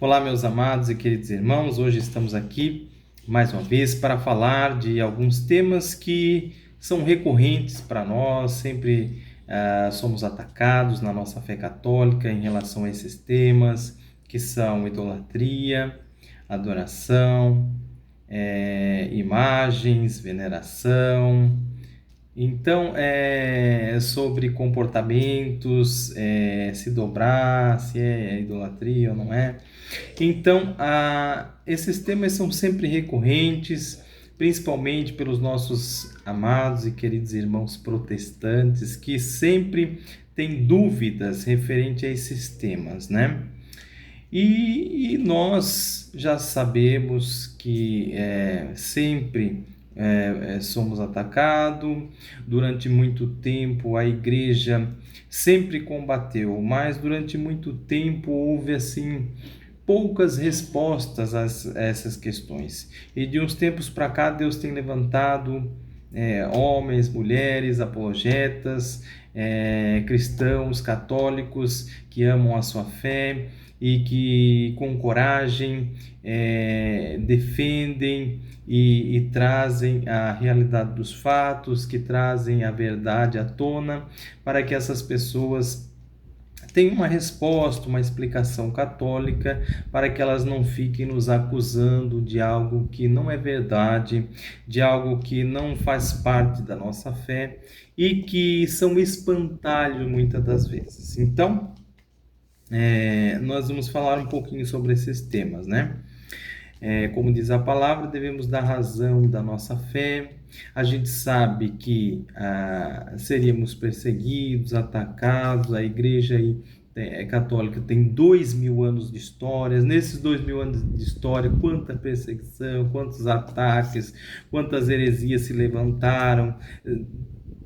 Olá, meus amados e queridos irmãos, hoje estamos aqui mais uma vez para falar de alguns temas que são recorrentes para nós, sempre somos atacados na nossa fé católica em relação a esses temas, que são idolatria, adoração, imagens, veneração. Então, sobre comportamentos, se dobrar, se é idolatria ou não é. Então, esses temas são sempre recorrentes, principalmente pelos nossos amados e queridos irmãos protestantes, que sempre têm dúvidas referente a esses temas, né? E nós já sabemos que sempre somos atacados. Durante muito tempo a igreja sempre combateu, mas durante muito tempo houve assim poucas respostas a essas questões. E de uns tempos para cá Deus tem levantado homens, mulheres, apologetas, cristãos, católicos que amam a sua fé e que com coragem defendem e trazem a realidade dos fatos, que trazem a verdade à tona, para que essas pessoas tenham uma resposta, uma explicação católica, para que elas não fiquem nos acusando de algo que não é verdade, de algo que não faz parte da nossa fé e que são espantalho muitas das vezes. Então, nós vamos falar um pouquinho sobre esses temas, né? Como diz a palavra, devemos dar razão da nossa fé. A gente sabe que seríamos perseguidos, atacados. A igreja católica tem 2000 anos de história. Nesses 2000 anos de história, quanta perseguição, quantos ataques, quantas heresias se levantaram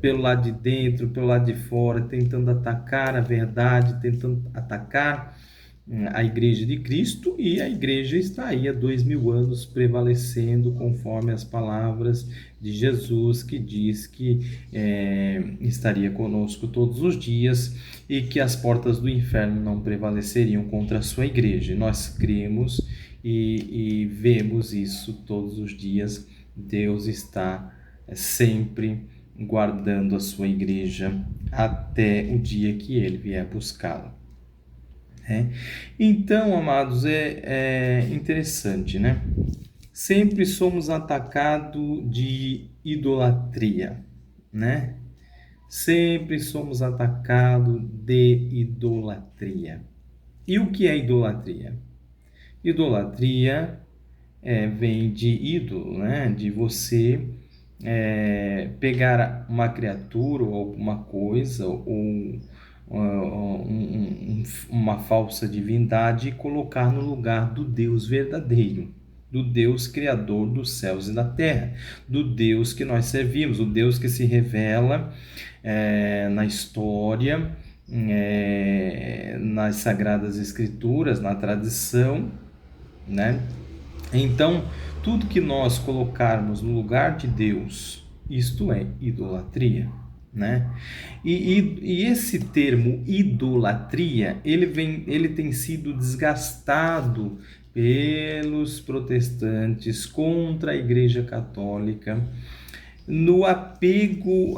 pelo lado de dentro, pelo lado de fora, tentando atacar a verdade, tentando atacar a Igreja de Cristo, e a Igreja está aí há 2000 anos prevalecendo conforme as palavras de Jesus, que diz que estaria conosco todos os dias e que as portas do inferno não prevaleceriam contra a sua Igreja. Nós cremos e vemos isso todos os dias. Deus está sempre guardando a sua Igreja até o dia que Ele vier buscá-la. Então, amados, é interessante, né? Sempre somos atacados de idolatria, né? Sempre somos atacados de idolatria. E o que é idolatria? Idolatria vem de ídolo, né? De você pegar uma criatura ou alguma coisa ou uma falsa divindade e colocar no lugar do Deus verdadeiro, do Deus criador dos céus e da terra, do Deus que nós servimos, o Deus que se revela na história, nas sagradas escrituras, na tradição, né? Então, tudo que nós colocarmos no lugar de Deus, isto é idolatria, né? E esse termo idolatria, ele tem sido desgastado pelos protestantes contra a Igreja Católica, no apego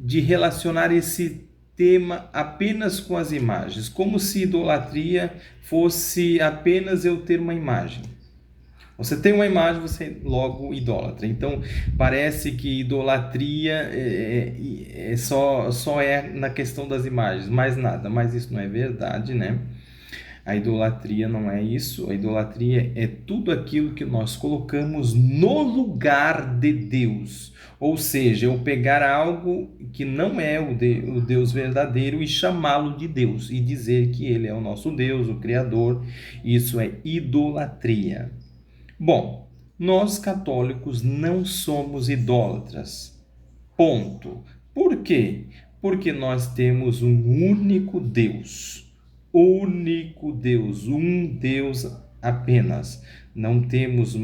de relacionar esse tema apenas com as imagens, como se idolatria fosse apenas eu ter uma imagem. Você tem uma imagem, você logo idólatra. Então, parece que idolatria só é na questão das imagens, mais nada. Mas isso não é verdade, né? A idolatria não é isso. A idolatria é tudo aquilo que nós colocamos no lugar de Deus. Ou seja, eu pegar algo que não é o Deus verdadeiro e chamá-lo de Deus e dizer que ele é o nosso Deus, o Criador. Isso é idolatria. Bom, nós católicos não somos idólatras. Ponto. Por quê? Porque nós temos um único Deus. Único Deus, um Deus apenas. Não temos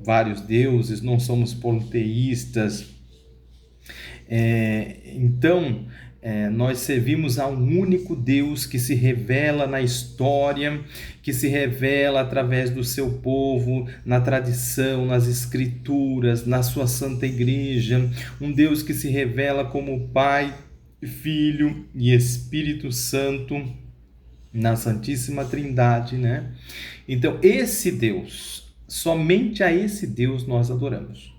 vários deuses, não somos politeístas. Então, nós servimos a um único Deus que se revela na história, que se revela através do seu povo, na tradição, nas escrituras, na sua santa igreja, um Deus que se revela como Pai, Filho e Espírito Santo na Santíssima Trindade, né? Então, esse Deus, somente a esse Deus nós adoramos.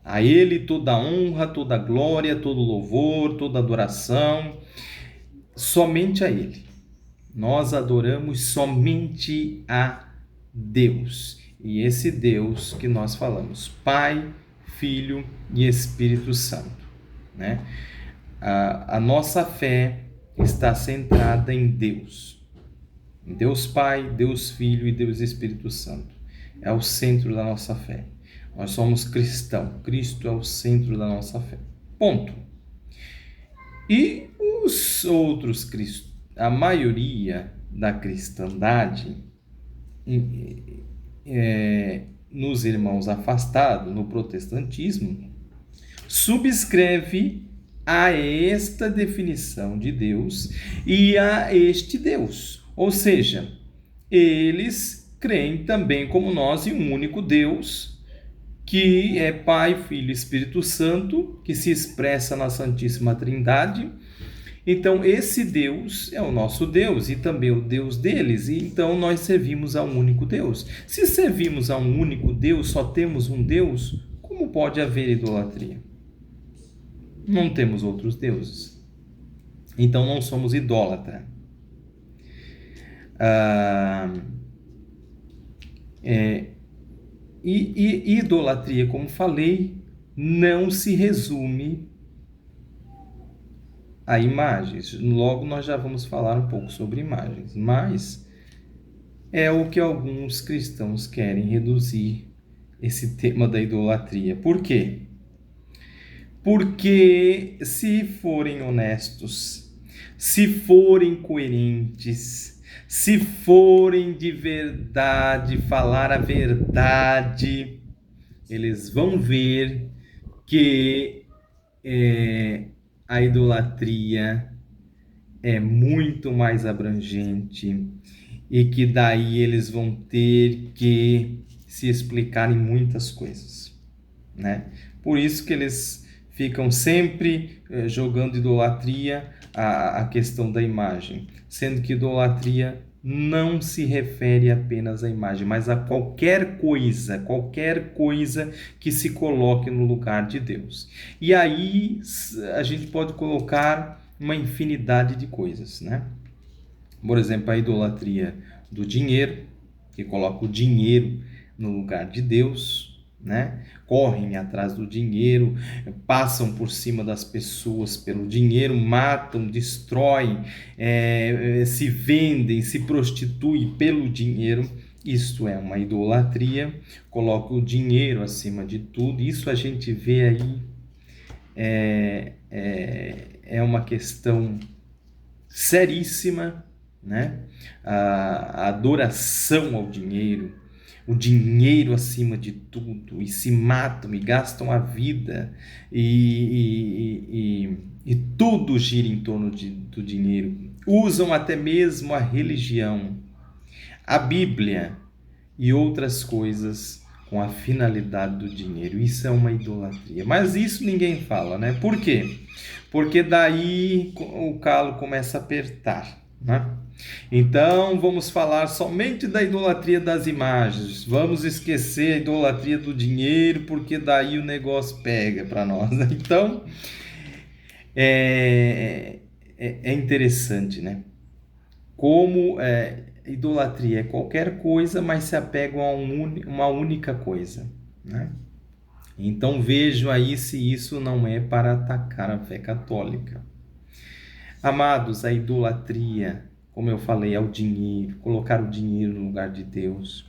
A Ele toda honra, toda glória, todo louvor, toda adoração, somente a Ele. Nós adoramos somente a Deus. E esse Deus que nós falamos, Pai, Filho e Espírito Santo, né? A nossa fé está centrada em Deus. Em Deus Pai, Deus Filho e Deus Espírito Santo. É o centro da nossa fé. Nós somos cristãos. Cristo é o centro da nossa fé. Ponto. E os outros cristãos, a maioria da cristandade, nos irmãos afastados, no protestantismo, subscreve a esta definição de Deus e a este Deus. Ou seja, eles creem também como nós em um único Deus, que é Pai, Filho e Espírito Santo, que se expressa na Santíssima Trindade. Então, esse Deus é o nosso Deus e também o Deus deles. E então, nós servimos a um único Deus. Se servimos a um único Deus, só temos um Deus, como pode haver idolatria? Não temos outros deuses. Então, não somos idólatras. E idolatria, como falei, não se resume a imagens. Logo nós já vamos falar um pouco sobre imagens, mas é o que alguns cristãos querem reduzir esse tema da idolatria. Por quê? Porque se forem honestos, se forem coerentes, se forem de verdade, falar a verdade, eles vão ver que a idolatria é muito mais abrangente e que daí eles vão ter que se explicar em muitas coisas, né? Por isso que eles ficam sempre jogando idolatria à questão da imagem, sendo que idolatria não se refere apenas à imagem, mas a qualquer coisa que se coloque no lugar de Deus. E aí a gente pode colocar uma infinidade de coisas, né? Por exemplo, a idolatria do dinheiro, que coloca o dinheiro no lugar de Deus, né? Correm atrás do dinheiro, passam por cima das pessoas pelo dinheiro, matam, destroem, se vendem, se prostituem pelo dinheiro. Isto é uma idolatria, coloca o dinheiro acima de tudo. Isso a gente vê aí, é uma questão seríssima, né? A adoração ao dinheiro, o dinheiro acima de tudo, e se matam e gastam a vida, e tudo gira em torno do dinheiro. Usam até mesmo a religião, a Bíblia e outras coisas com a finalidade do dinheiro. Isso é uma idolatria. Mas isso ninguém fala, né? Por quê? Porque daí o calo começa a apertar, né? Então vamos falar somente da idolatria das imagens, vamos esquecer a idolatria do dinheiro, porque daí o negócio pega para nós. Então é interessante, né? Como idolatria é qualquer coisa, mas se apegam a uma única coisa, né? Então vejo aí se isso não é para atacar a fé católica. Amados, a idolatria, como eu falei, ao dinheiro, colocar o dinheiro no lugar de Deus,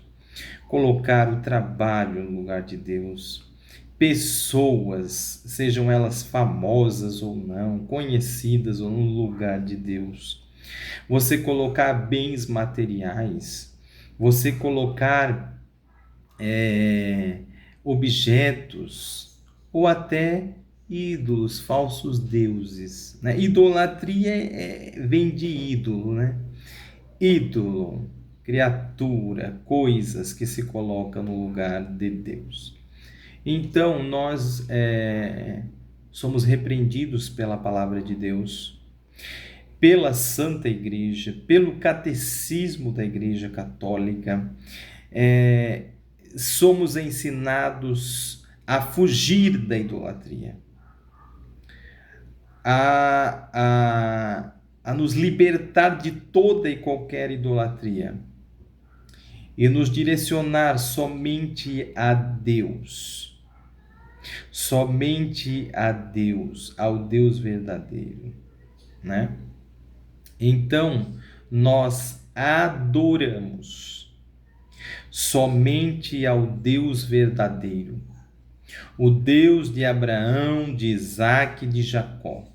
colocar o trabalho no lugar de Deus, pessoas, sejam elas famosas ou não, conhecidas ou no lugar de Deus, você colocar bens materiais, você colocar objetos ou até ídolos, falsos deuses, né? Idolatria vem de ídolo, né? Ídolo, criatura, coisas que se colocam no lugar de Deus. Então, nós somos repreendidos pela palavra de Deus, pela Santa Igreja, pelo catecismo da Igreja Católica. Somos ensinados a fugir da idolatria, a nos libertar de toda e qualquer idolatria e nos direcionar somente a Deus. Somente a Deus, ao Deus verdadeiro, né? Então, nós adoramos somente ao Deus verdadeiro, o Deus de Abraão, de Isaque e de Jacó,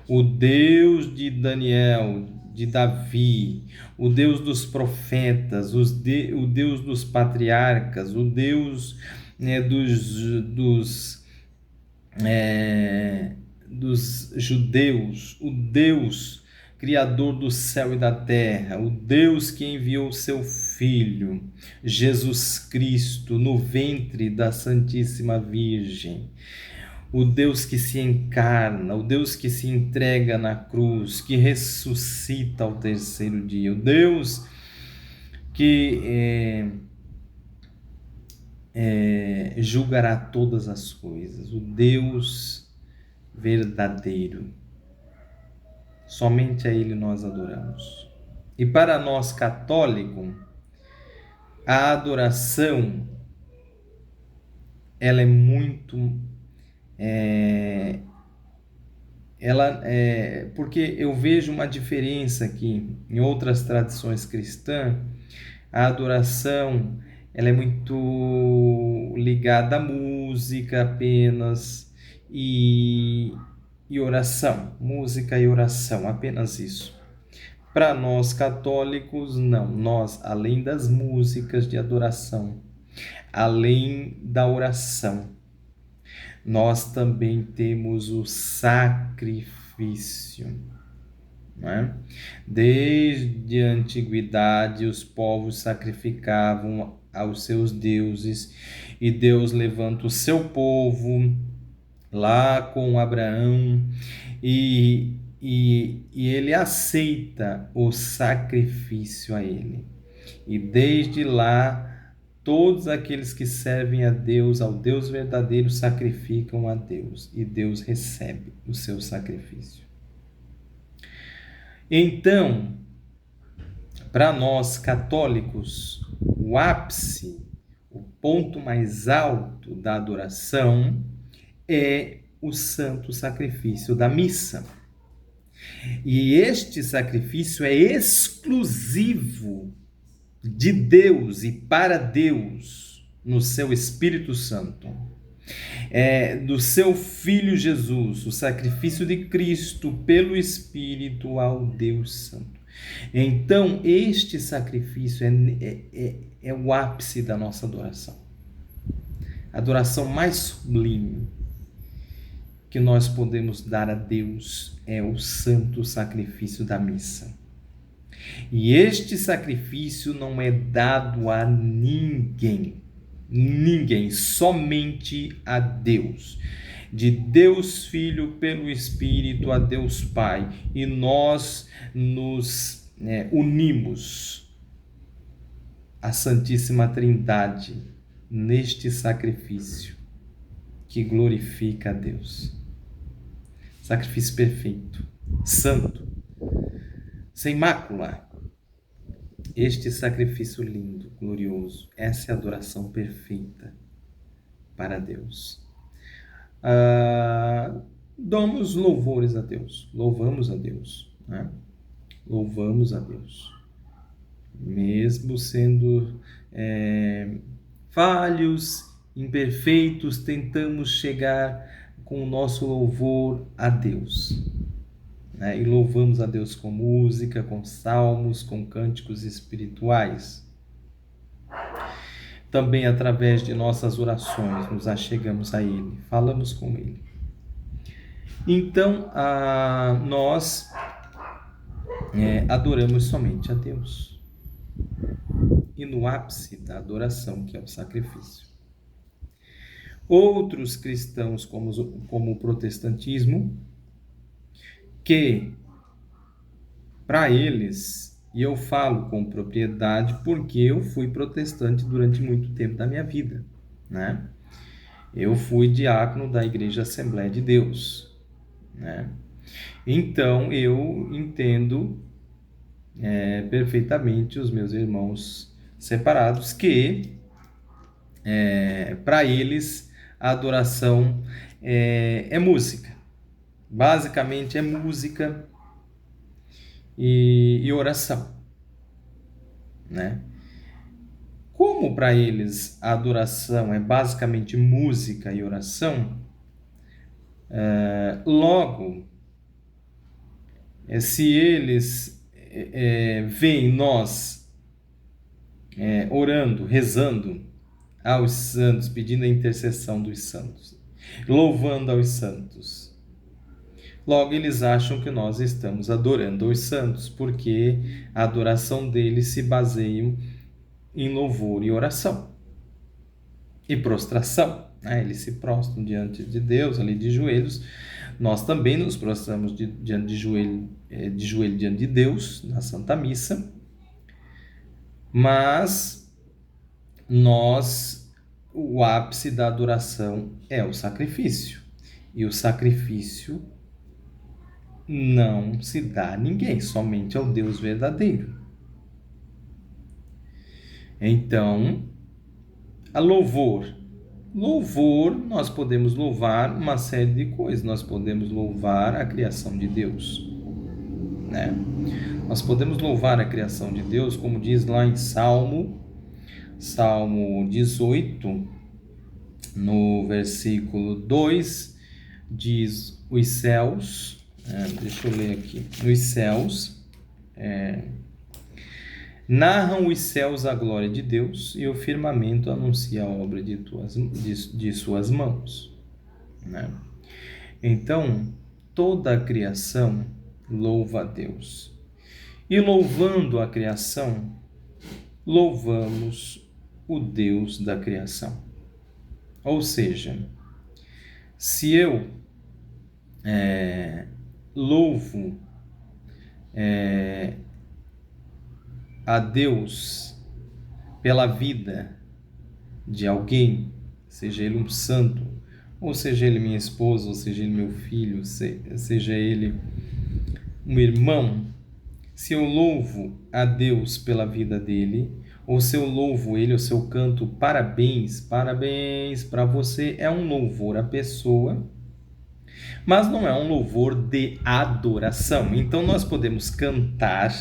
o Deus de Daniel, de Davi, o Deus dos profetas, o Deus dos patriarcas, o Deus dos judeus, o Deus Criador do céu e da terra, o Deus que enviou seu Filho, Jesus Cristo, no ventre da Santíssima Virgem, o Deus que se encarna, o Deus que se entrega na cruz, que ressuscita ao terceiro dia, o Deus que julgará todas as coisas, o Deus verdadeiro. Somente a Ele nós adoramos. E para nós católicos, a adoração, ela é muito... porque eu vejo uma diferença aqui em outras tradições cristãs. A adoração, ela é muito ligada à música apenas e oração, música e oração, apenas isso. Para nós católicos, não. Nós, além das músicas de adoração, além da oração, nós também temos o sacrifício, né? Desde a antiguidade, os povos sacrificavam aos seus deuses, e Deus levanta o seu povo lá com Abraão, e ele aceita o sacrifício a ele. E desde lá, todos aqueles que servem a Deus, ao Deus verdadeiro, sacrificam a Deus, e Deus recebe o seu sacrifício. Então, para nós católicos, o ápice, o ponto mais alto da adoração é o santo sacrifício da missa. E este sacrifício é exclusivo de Deus e para Deus no seu Espírito Santo. Do seu Filho Jesus, o sacrifício de Cristo pelo Espírito ao Deus Santo. Então, este sacrifício é o ápice da nossa adoração. A adoração mais sublime que nós podemos dar a Deus é o santo sacrifício da missa. E este sacrifício não é dado a ninguém, somente a Deus. De Deus Filho pelo Espírito a Deus Pai. E nós nos unimos à Santíssima Trindade neste sacrifício que glorifica a Deus. Sacrifício perfeito, santo, sem mácula. Este sacrifício lindo, glorioso, essa é a adoração perfeita para Deus. Damos louvores a Deus, louvamos a Deus, né? Louvamos a Deus, mesmo sendo falhos, imperfeitos, tentamos chegar com o nosso louvor a Deus, né? E louvamos a Deus com música, com salmos, com cânticos espirituais. Também através de nossas orações nos achegamos a Ele, falamos com Ele. Então, nós adoramos somente a Deus. E no ápice da adoração, que é o sacrifício. Outros cristãos, como o protestantismo, que para eles, e eu falo com propriedade porque eu fui protestante durante muito tempo da minha vida, né? Eu fui diácono da Igreja Assembleia de Deus, né? Então eu entendo perfeitamente os meus irmãos separados que para eles a adoração é música, basicamente é música e oração, né? Como para eles a adoração é basicamente música e oração, logo, se eles veem nós orando, rezando aos santos, pedindo a intercessão dos santos, louvando aos santos, logo eles acham que nós estamos adorando os santos, porque a adoração deles se baseia em louvor e oração e prostração. Eles se prostram diante de Deus, ali de joelhos. Nós também nos prostramos diante de joelho diante de Deus, na Santa Missa. Mas o ápice da adoração é o sacrifício. E o sacrifício não se dá a ninguém, somente ao Deus verdadeiro. Então, a louvor, nós podemos louvar uma série de coisas. Nós podemos louvar a criação de Deus, né? Nós podemos louvar a criação de Deus, como diz lá em Salmo 18, no versículo 2, diz: os céus, deixa eu ler aqui, os céus narram os céus a glória de Deus, e o firmamento anuncia a obra de suas mãos, né? Então, toda a criação louva a Deus. E louvando a criação, louvamos o Deus da criação. Ou seja, se eu louvo a Deus pela vida de alguém, seja ele um santo, ou seja ele minha esposa, ou seja ele meu filho, seja ele um irmão, se eu louvo a Deus pela vida dele, ou se eu louvo ele, ou se eu canto parabéns para você, é um louvor à pessoa, mas não é um louvor de adoração. Então nós podemos cantar,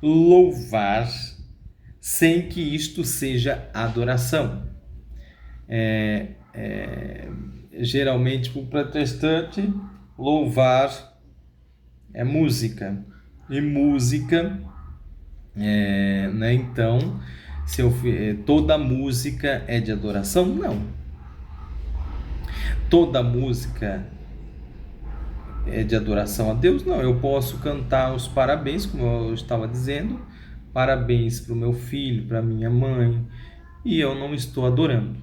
louvar, sem que isto seja adoração. Geralmente, para o protestante, louvar é música. E música, né? Então, toda música é de adoração? Não. Toda música é de adoração a Deus? Não. Eu posso cantar os parabéns, como eu estava dizendo, parabéns para o meu filho, para minha mãe, e eu não estou adorando.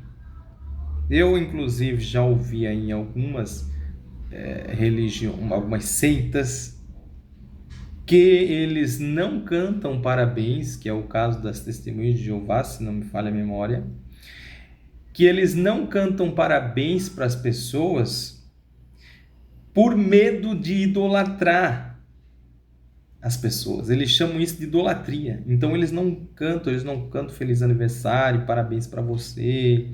Eu, inclusive, já ouvi em algumas religiões, algumas seitas, que eles não cantam parabéns, que é o caso das Testemunhas de Jeová, se não me falha a memória, que eles não cantam parabéns para as pessoas por medo de idolatrar as pessoas. Eles chamam isso de idolatria. Então eles não cantam feliz aniversário, parabéns para você,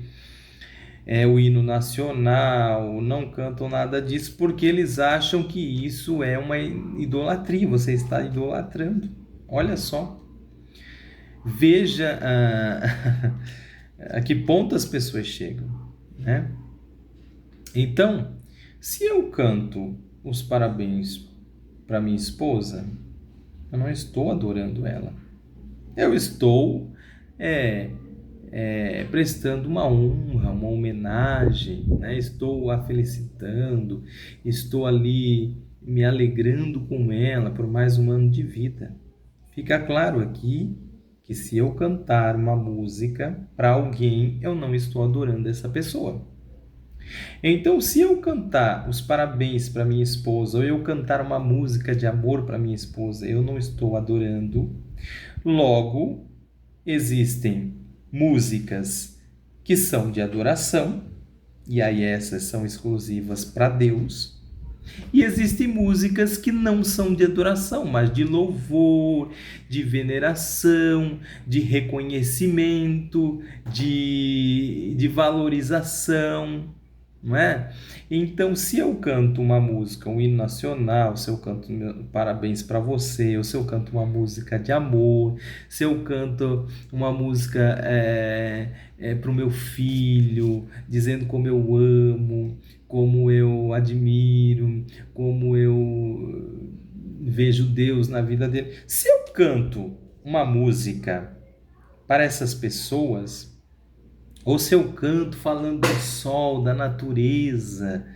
o hino nacional, não cantam nada disso, porque eles acham que isso é uma idolatria, você está idolatrando. Olha só, veja a que ponto as pessoas chegam, né? Então, se eu canto os parabéns para minha esposa, eu não estou adorando ela, eu estou prestando uma honra, uma homenagem, né? Estou a felicitando, estou ali me alegrando com ela por mais um ano de vida. Fica claro aqui que se eu cantar uma música para alguém, eu não estou adorando essa pessoa. Então, se eu cantar os parabéns para minha esposa, ou eu cantar uma música de amor para minha esposa, eu não estou adorando. Logo, existem músicas que são de adoração, e aí essas são exclusivas para Deus. E existem músicas que não são de adoração, mas de louvor, de veneração, de reconhecimento, de valorização, não é? Então, se eu canto uma música, um hino nacional, se eu canto parabéns para você, ou se eu canto uma música de amor, se eu canto uma música para o meu filho, dizendo como eu amo, como eu admiro, como eu vejo Deus na vida dele. Se eu canto uma música para essas pessoas, ou se eu canto falando do sol, da natureza,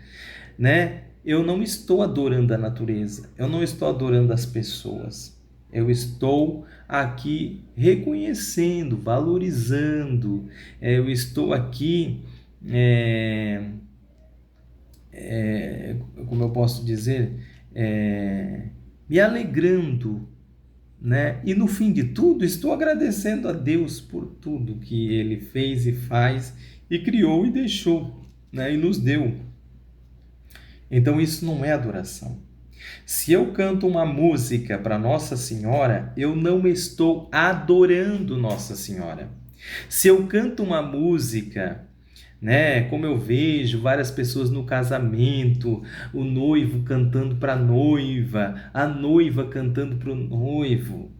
né? Eu não estou adorando a natureza, eu não estou adorando as pessoas. Eu estou aqui reconhecendo, valorizando, eu estou aqui, como eu posso dizer, me alegrando, né? E no fim de tudo, estou agradecendo a Deus por tudo que Ele fez e faz e criou e deixou, né? E nos deu. Então isso não é adoração. Se eu canto uma música para Nossa Senhora, eu não estou adorando Nossa Senhora. Se eu canto uma música, né, como eu vejo várias pessoas no casamento, o noivo cantando para a noiva, a noiva cantando para o noivo,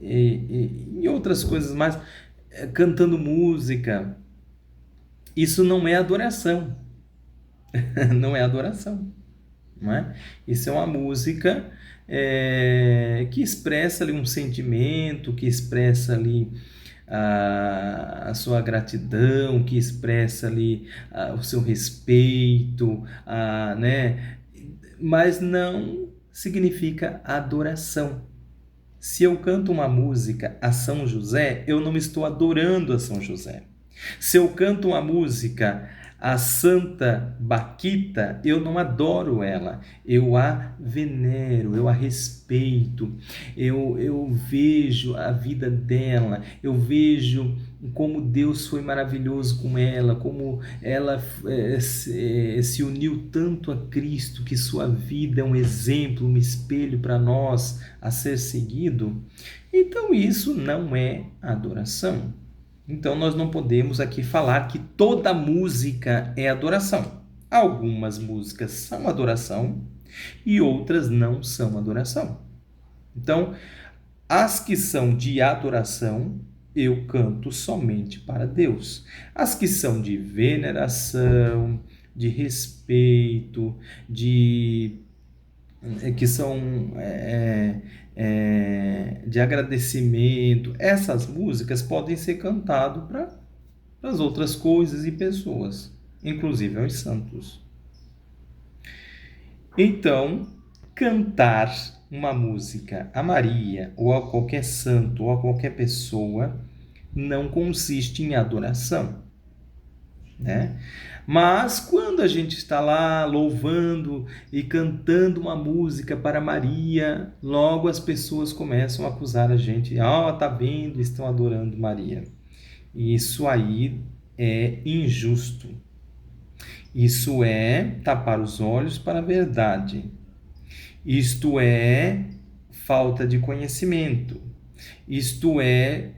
e outras coisas mais, cantando música, isso não é adoração. Não é adoração, não é? Isso é uma música que expressa ali um sentimento, que expressa ali a sua gratidão, que expressa ali o seu respeito, né? Mas não significa adoração. Se eu canto uma música a São José, eu não estou adorando a São José. Se eu canto uma música a Santa Baquita, eu não adoro ela, eu a venero, eu a respeito, eu vejo a vida dela, eu vejo como Deus foi maravilhoso com ela, como ela se uniu tanto a Cristo, que sua vida é um exemplo, um espelho para nós a ser seguido. Então isso não é adoração. Então nós não podemos aqui falar que toda música é adoração. Algumas músicas são adoração e outras não são adoração. Então, as que são de adoração, eu canto somente para Deus. As que são de veneração, de respeito, que são de agradecimento, essas músicas podem ser cantadas para as outras coisas e pessoas, inclusive aos santos. Então, cantar uma música a Maria, ou a qualquer santo, ou a qualquer pessoa, não consiste em adoração, né? Mas quando a gente está lá louvando e cantando uma música para Maria, logo as pessoas começam a acusar a gente. Tá vendo? Estão adorando Maria. E isso aí é injusto. Isso é tapar os olhos para a verdade. Isto é falta de conhecimento. Isto é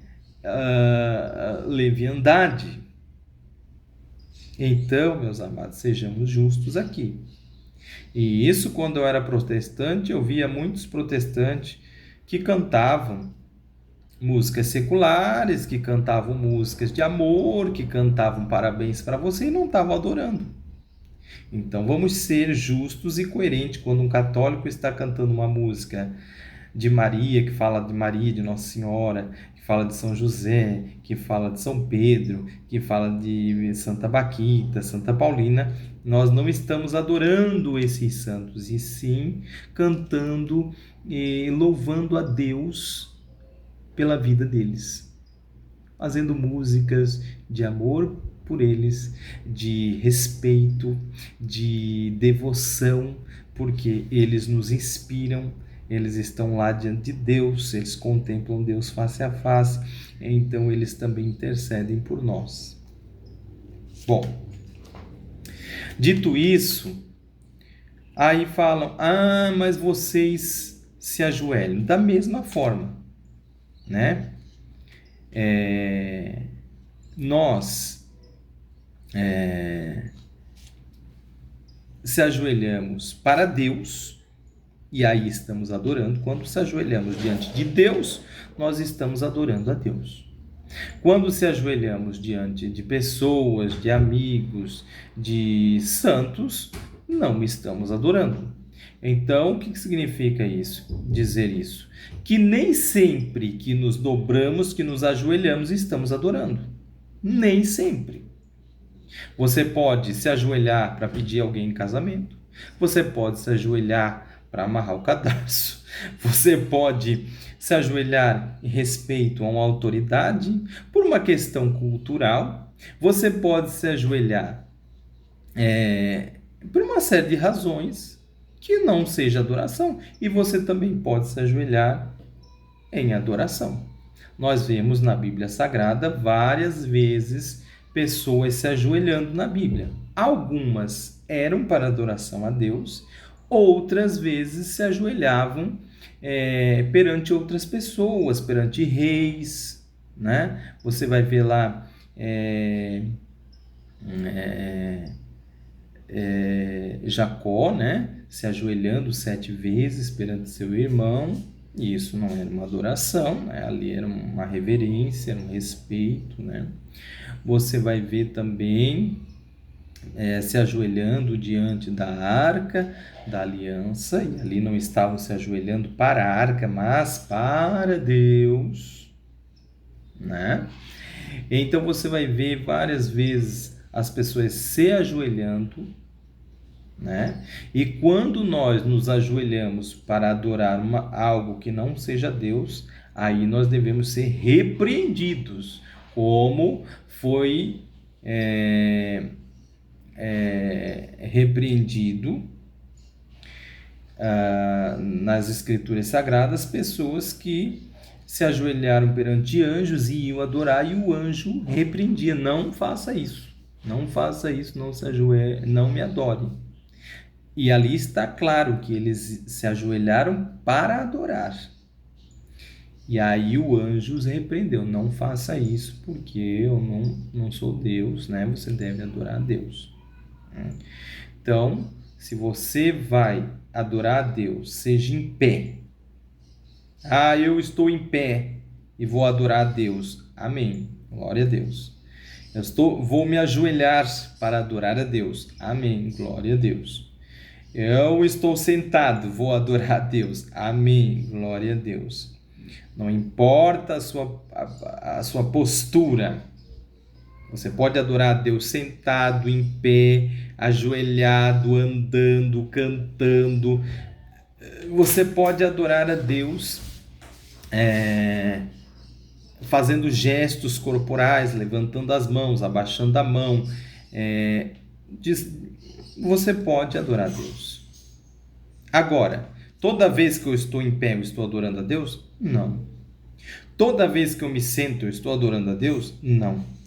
leviandade. Então, meus amados, sejamos justos aqui. E isso, quando eu era protestante, eu via muitos protestantes que cantavam músicas seculares, que cantavam músicas de amor, que cantavam parabéns para você e não estavam adorando. Então, vamos ser justos e coerentes quando um católico está cantando uma música de Maria, que fala de Maria, de Nossa Senhora, que fala de São José, que fala de São Pedro, que fala de Santa Baquita, Santa Paulina, nós não estamos adorando esses santos, e sim cantando e louvando a Deus pela vida deles, fazendo músicas de amor por eles, de respeito, de devoção, porque eles nos inspiram, eles estão lá diante de Deus, eles contemplam Deus face a face, então eles também intercedem por nós. Bom, dito isso, aí falam, mas vocês se ajoelham. Da mesma forma, né? Nós se ajoelhamos para Deus, e aí estamos adorando. Quando se ajoelhamos diante de Deus, nós estamos adorando a Deus. Quando se ajoelhamos diante de pessoas, de amigos, de santos, não estamos adorando. Então, o que significa isso? Dizer isso? Que nem sempre que nos dobramos, que nos ajoelhamos, estamos adorando. Nem sempre. Você pode se ajoelhar para pedir alguém em casamento. Você pode se ajoelhar para amarrar o cadarço. Você pode se ajoelhar em respeito a uma autoridade por uma questão cultural. Você pode se ajoelhar por uma série de razões que não seja adoração. E você também pode se ajoelhar em adoração. Nós vemos na Bíblia Sagrada várias vezes pessoas se ajoelhando na Bíblia. Algumas eram para adoração a Deus, outras vezes se ajoelhavam perante outras pessoas, perante reis, né? Você vai ver lá Jacó, né? Se ajoelhando 7 vezes perante seu irmão, e isso não era uma adoração, né? Ali era uma reverência, era um respeito, né? Você vai ver também se ajoelhando diante da arca da aliança, e ali não estavam se ajoelhando para a arca, mas para Deus, né? Então você vai ver várias vezes as pessoas se ajoelhando, né? E quando nós nos ajoelhamos para adorar algo que não seja Deus, aí nós devemos ser repreendidos, como foi repreendido nas Escrituras Sagradas pessoas que se ajoelharam perante anjos e iam adorar, e o anjo repreendia: não faça isso, não faça isso, não se ajoelhe, não me adore. E ali está claro que eles se ajoelharam para adorar. E aí o anjo os repreendeu: não faça isso, porque eu não sou Deus, né? Você deve adorar a Deus. Então, se você vai adorar a Deus, seja em pé. Eu estou em pé e vou adorar a Deus. Amém. Glória a Deus. Vou me ajoelhar para adorar a Deus. Amém. Glória a Deus. Eu estou sentado, vou adorar a Deus. Amém. Glória a Deus. Não importa a sua postura. Você pode adorar a Deus sentado, em pé, ajoelhado, andando, cantando. Você pode adorar a Deus fazendo gestos corporais, levantando as mãos, abaixando a mão. Você pode adorar a Deus. Agora, toda vez que eu estou em pé, eu estou adorando a Deus? Não. Toda vez que eu me sento, eu estou adorando a Deus? Não.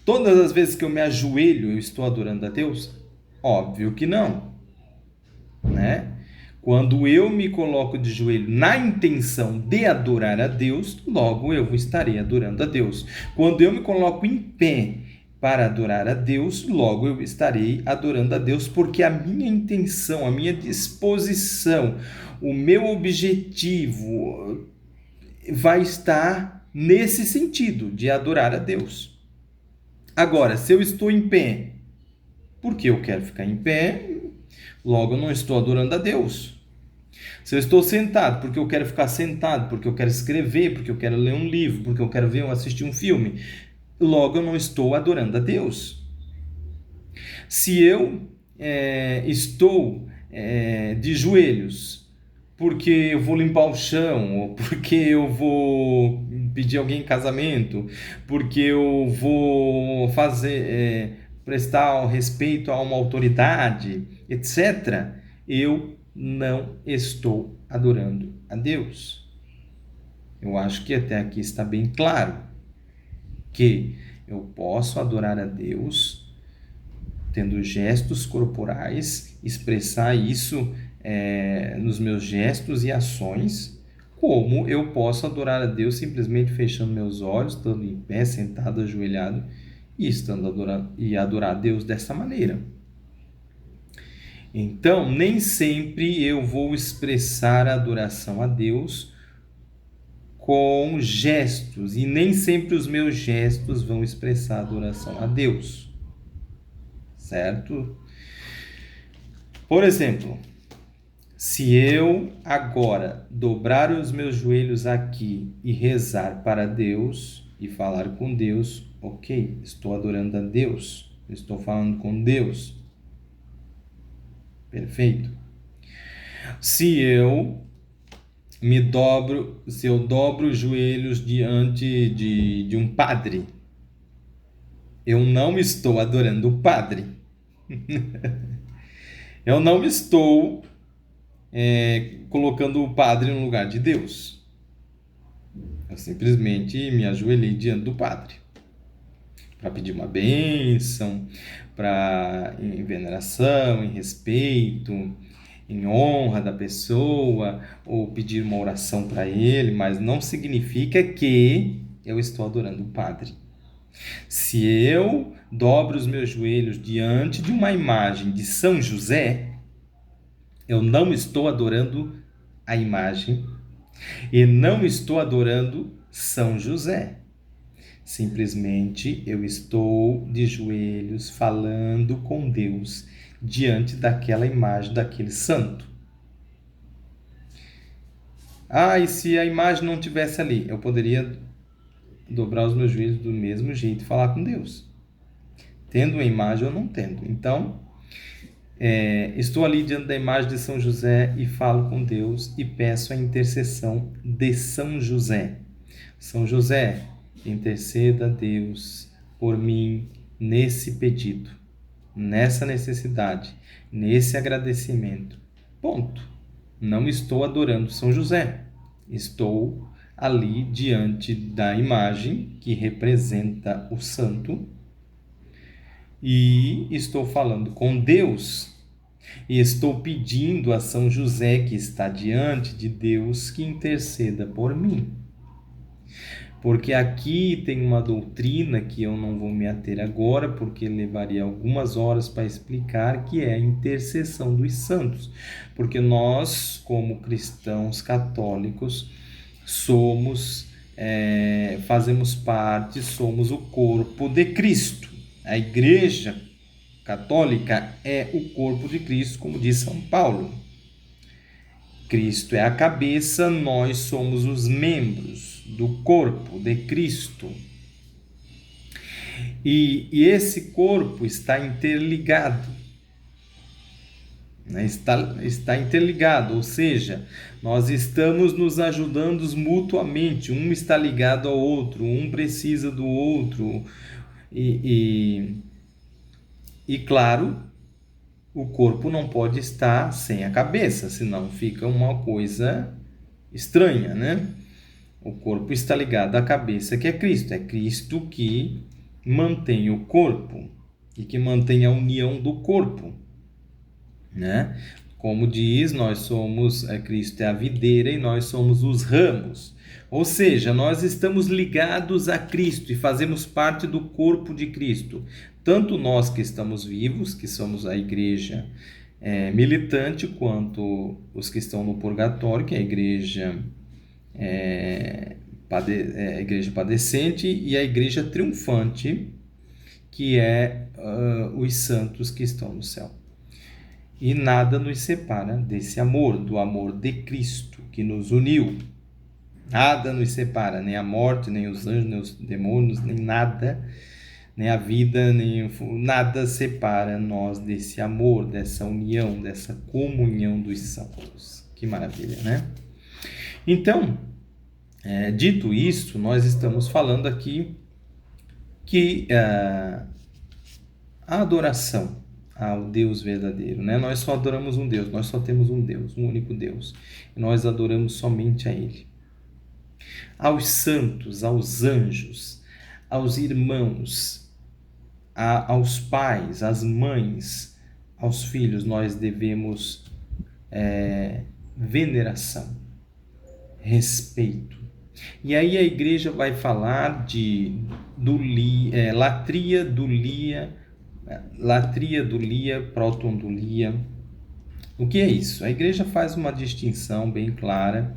Todas as vezes que eu me ajoelho, eu estou adorando a Deus? Óbvio que não, né? Quando eu me coloco de joelho na intenção de adorar a Deus, logo eu estarei adorando a Deus. Quando eu me coloco em pé para adorar a Deus, logo eu estarei adorando a Deus, porque a minha intenção, a minha disposição, o meu objetivo vai estar nesse sentido de adorar a Deus. Agora, se eu estou em pé porque eu quero ficar em pé, logo eu não estou adorando a Deus. Se eu estou sentado porque eu quero ficar sentado, porque eu quero escrever, porque eu quero ler um livro, porque eu quero assistir um filme, logo eu não estou adorando a Deus. Se eu estou de joelhos porque eu vou limpar o chão, ou porque eu vou pedir alguém em casamento, porque eu vou prestar respeito a uma autoridade, etc., eu não estou adorando a Deus. Eu acho que até aqui está bem claro que eu posso adorar a Deus tendo gestos corporais, expressar isso nos meus gestos e ações, como eu posso adorar a Deus simplesmente fechando meus olhos, estando em pé, sentado, ajoelhado e adorar a Deus dessa maneira. Então, nem sempre eu vou expressar a adoração a Deus com gestos, e nem sempre os meus gestos vão expressar a adoração a Deus, certo? Por exemplo, se eu agora dobrar os meus joelhos aqui e rezar para Deus e falar com Deus, ok, estou adorando a Deus, estou falando com Deus. Perfeito. Se eu dobro os joelhos diante de um padre, eu não estou adorando o padre. Eu não estou colocando o padre no lugar de Deus. Eu simplesmente me ajoelhei diante do padre para pedir uma bênção, em veneração, em respeito, em honra da pessoa, ou pedir uma oração para ele, mas não significa que eu estou adorando o padre. Se eu dobro os meus joelhos diante de uma imagem de São José, eu não estou adorando a imagem e não estou adorando São José. Simplesmente eu estou de joelhos falando com Deus diante daquela imagem, daquele santo. E se a imagem não tivesse ali? Eu poderia dobrar os meus joelhos do mesmo jeito e falar com Deus, tendo a imagem ou não tendo. Então, estou ali diante da imagem de São José e falo com Deus e peço a intercessão de São José. São José, interceda a Deus por mim nesse pedido, nessa necessidade, nesse agradecimento. Ponto. Não estou adorando São José. Estou ali diante da imagem que representa o santo e estou falando com Deus e estou pedindo a São José, que está diante de Deus, que interceda por mim. Porque aqui tem uma doutrina que eu não vou me ater agora, porque levaria algumas horas para explicar, que é a intercessão dos santos. Porque nós, como cristãos católicos, fazemos parte, somos o corpo de Cristo. A Igreja Católica é o corpo de Cristo, como diz São Paulo. Cristo é a cabeça, nós somos os membros do corpo de Cristo. E esse corpo está interligado. Né? Está interligado, ou seja, nós estamos nos ajudando mutuamente. Um está ligado ao outro, um precisa do outro. E claro, o corpo não pode estar sem a cabeça, senão fica uma coisa estranha, né? O corpo está ligado à cabeça, que é Cristo. É Cristo que mantém o corpo e que mantém a união do corpo, né? Como diz, Cristo é a videira e nós somos os ramos. Ou seja, nós estamos ligados a Cristo e fazemos parte do corpo de Cristo. Tanto nós que estamos vivos, que somos a igreja militante, quanto os que estão no purgatório, que é a igreja, a igreja padecente, e a igreja triunfante, que é os santos que estão no céu. E nada nos separa desse amor, do amor de Cristo que nos uniu. Nada nos separa, nem a morte, nem os anjos, nem os demônios, nem nada, nem a vida, nada separa nós desse amor, dessa união, dessa comunhão dos santos. Que maravilha, né? Então, dito isto, nós estamos falando aqui que a adoração ao Deus verdadeiro, né? Nós só adoramos um Deus, nós só temos um Deus, um único Deus. E nós adoramos somente a Ele. Aos santos, aos anjos, aos irmãos, aos pais, às mães, aos filhos, nós devemos veneração, respeito. E aí a igreja vai falar de latria, dulia, protondulia. O que é isso? A igreja faz uma distinção bem clara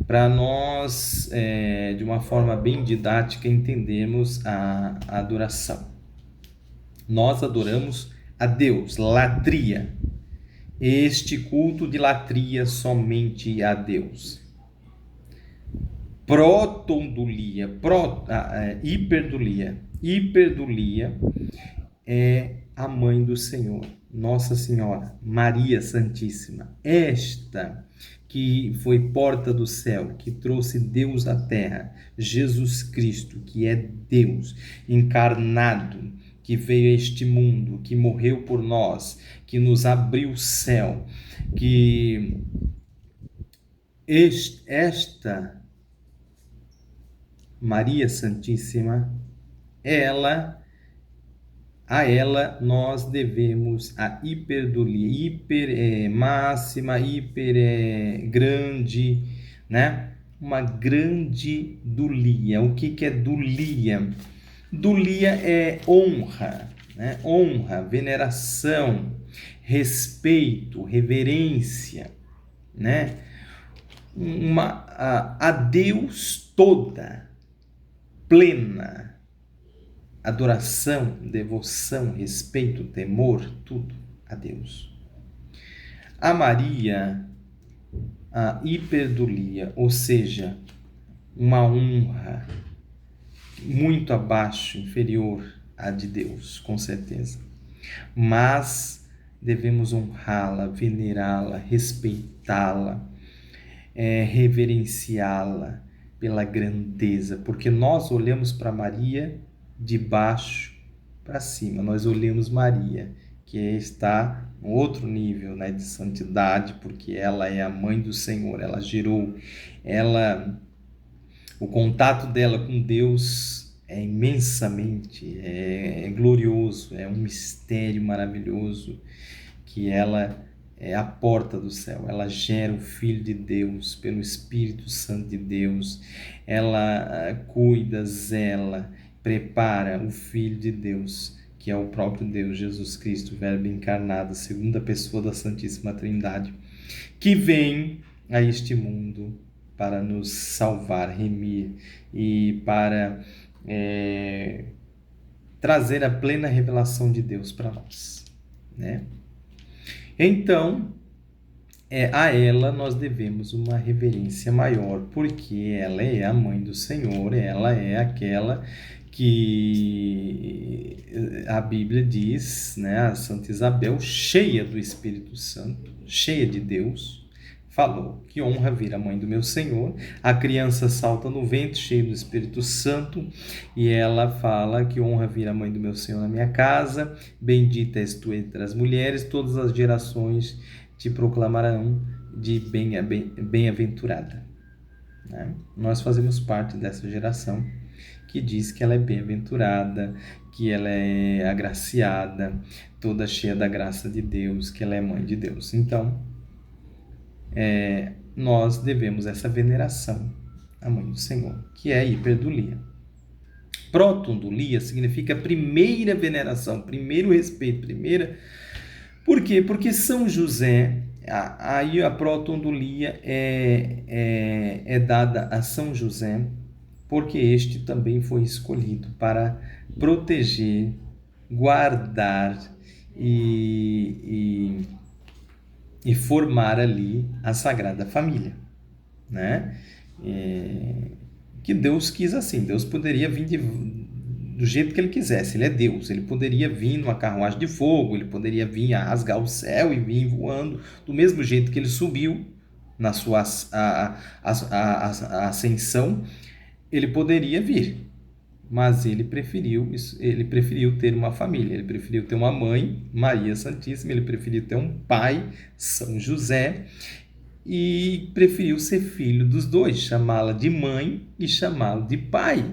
para nós, de uma forma bem didática, entendermos a adoração. Nós adoramos a Deus, latria. Este culto de latria somente a Deus. Protondulia, hiperdulia. Hiperdulia é a mãe do Senhor, Nossa Senhora, Maria Santíssima. Esta que foi porta do céu, que trouxe Deus à terra, Jesus Cristo, que é Deus encarnado, que veio a este mundo, que morreu por nós, que nos abriu o céu, que esta Maria Santíssima, a ela nós devemos a hiperdulia, máxima, grande, né? Uma grande dulia. O que é dulia? Dulia é honra, né? Honra, veneração, respeito, reverência, né? A Deus toda, plena, adoração, devoção, respeito, temor, tudo a Deus. A Maria, a hiperdulia, ou seja, uma honra muito abaixo, inferior à de Deus, com certeza. Mas devemos honrá-la, venerá-la, respeitá-la, reverenciá-la pela grandeza, porque nós olhamos para Maria de baixo para cima, nós olhamos Maria, que está em outro nível, né, de santidade, porque ela é a mãe do Senhor, ela gerou, o contato dela com Deus é imensamente, glorioso, é um mistério maravilhoso, que ela é a porta do céu, ela gera o Filho de Deus pelo Espírito Santo de Deus, ela cuida, zela, prepara o Filho de Deus, que é o próprio Deus, Jesus Cristo, Verbo encarnado, segunda pessoa da Santíssima Trindade, que vem a este mundo para nos salvar, remir e para trazer a plena revelação de Deus para nós, né? Então, a ela nós devemos uma reverência maior, porque ela é a mãe do Senhor, ela é aquela que a Bíblia diz, né, a Santa Isabel, cheia do Espírito Santo, cheia de Deus, falou: que honra vir a mãe do meu Senhor. A criança salta no ventre, cheia do Espírito Santo, e ela fala: que honra vir a mãe do meu Senhor na minha casa, bendita és tu entre as mulheres, todas as gerações te proclamarão de bem-aventurada. Né? Nós fazemos parte dessa geração que diz que ela é bem-aventurada, que ela é agraciada, toda cheia da graça de Deus, que ela é mãe de Deus. Então, nós devemos essa veneração à mãe do Senhor, que é a hiperdulia. Protondulia significa primeira veneração, primeiro respeito, primeira... Por quê? Porque São José, aí a protondulia é dada a São José, porque este também foi escolhido para proteger, guardar e e formar ali a Sagrada Família, né? Que Deus quis assim. Deus poderia vir do jeito que ele quisesse. Ele é Deus. Ele poderia vir numa carruagem de fogo, ele poderia vir a rasgar o céu e vir voando do mesmo jeito que ele subiu na sua ascensão. Ele poderia vir, mas ele preferiu ter uma família, ele preferiu ter uma mãe, Maria Santíssima, ele preferiu ter um pai, São José, e preferiu ser filho dos dois, chamá-la de mãe e chamá-lo de pai.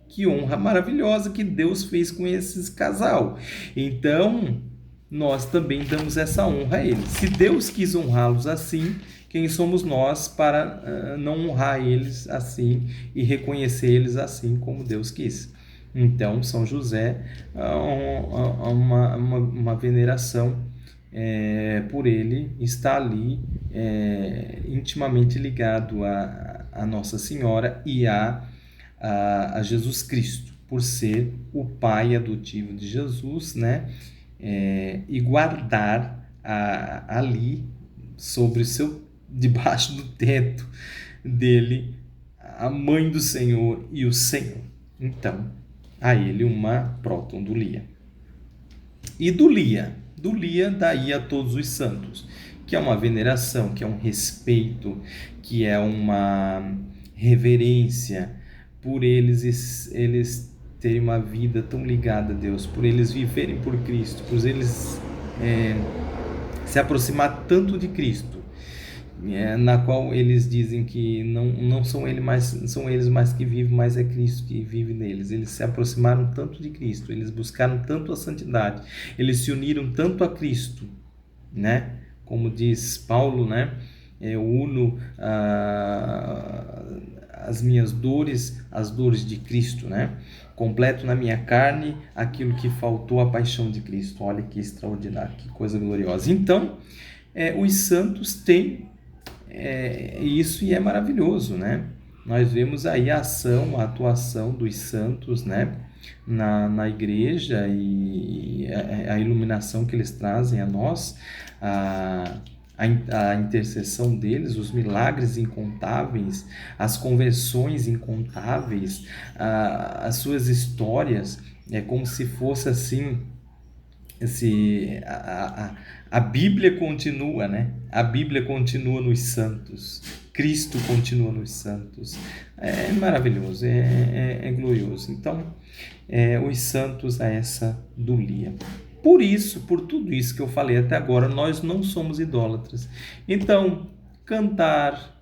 Que honra maravilhosa que Deus fez com esse casal. Então, nós também damos essa honra a eles. Se Deus quis honrá-los assim, quem somos nós para não honrar eles assim e reconhecer eles assim como Deus quis? Então, São José, uma veneração por ele, está ali intimamente ligado a Nossa Senhora e a Jesus Cristo, por ser o pai adotivo de Jesus, né? E guardar ali sobre o seu, debaixo do teto dele, a mãe do Senhor e o Senhor. Então, a ele uma próton-dulia. E dulia daí a todos os santos, que é uma veneração, que é um respeito, que é uma reverência por eles terem uma vida tão ligada a Deus, por eles viverem por Cristo, por eles se aproximar tanto de Cristo, na qual eles dizem que não são eles mais que vivem, mas é Cristo que vive neles. Eles se aproximaram tanto de Cristo, eles buscaram tanto a santidade, eles se uniram tanto a Cristo, né? Como diz Paulo, né? Eu uno as minhas dores, as dores de Cristo, né? Completo na minha carne aquilo que faltou à paixão de Cristo. Olha que extraordinário, que coisa gloriosa. Então, os santos têm isso e é maravilhoso, né? Nós vemos aí a atuação dos santos, né? Na igreja e a iluminação que eles trazem a nós, a intercessão deles, os milagres incontáveis, as conversões incontáveis, as suas histórias, é como se fosse assim, a Bíblia continua, né? A Bíblia continua nos santos, Cristo continua nos santos. É maravilhoso, é glorioso. Então, os santos a essa dulia. Por isso, por tudo isso que eu falei até agora, nós não somos idólatras. Então, cantar,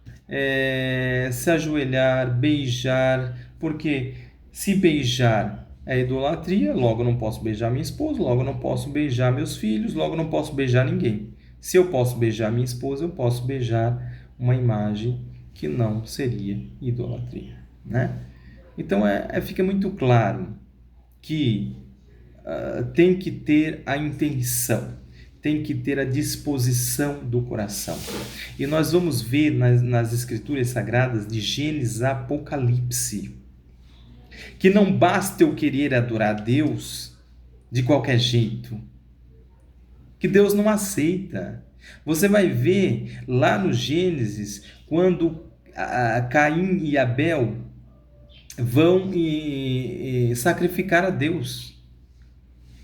se ajoelhar, beijar, porque se beijar é idolatria, logo eu não posso beijar minha esposa, logo eu não posso beijar meus filhos, logo eu não posso beijar ninguém. Se eu posso beijar minha esposa, eu posso beijar uma imagem que não seria idolatria, né? Então, fica muito claro que tem que ter a intenção, tem que ter a disposição do coração. E nós vamos ver nas Escrituras Sagradas de Gênesis a Apocalipse, que não basta eu querer adorar a Deus de qualquer jeito, que Deus não aceita. Você vai ver lá no Gênesis, quando Caim e Abel vão sacrificar a Deus.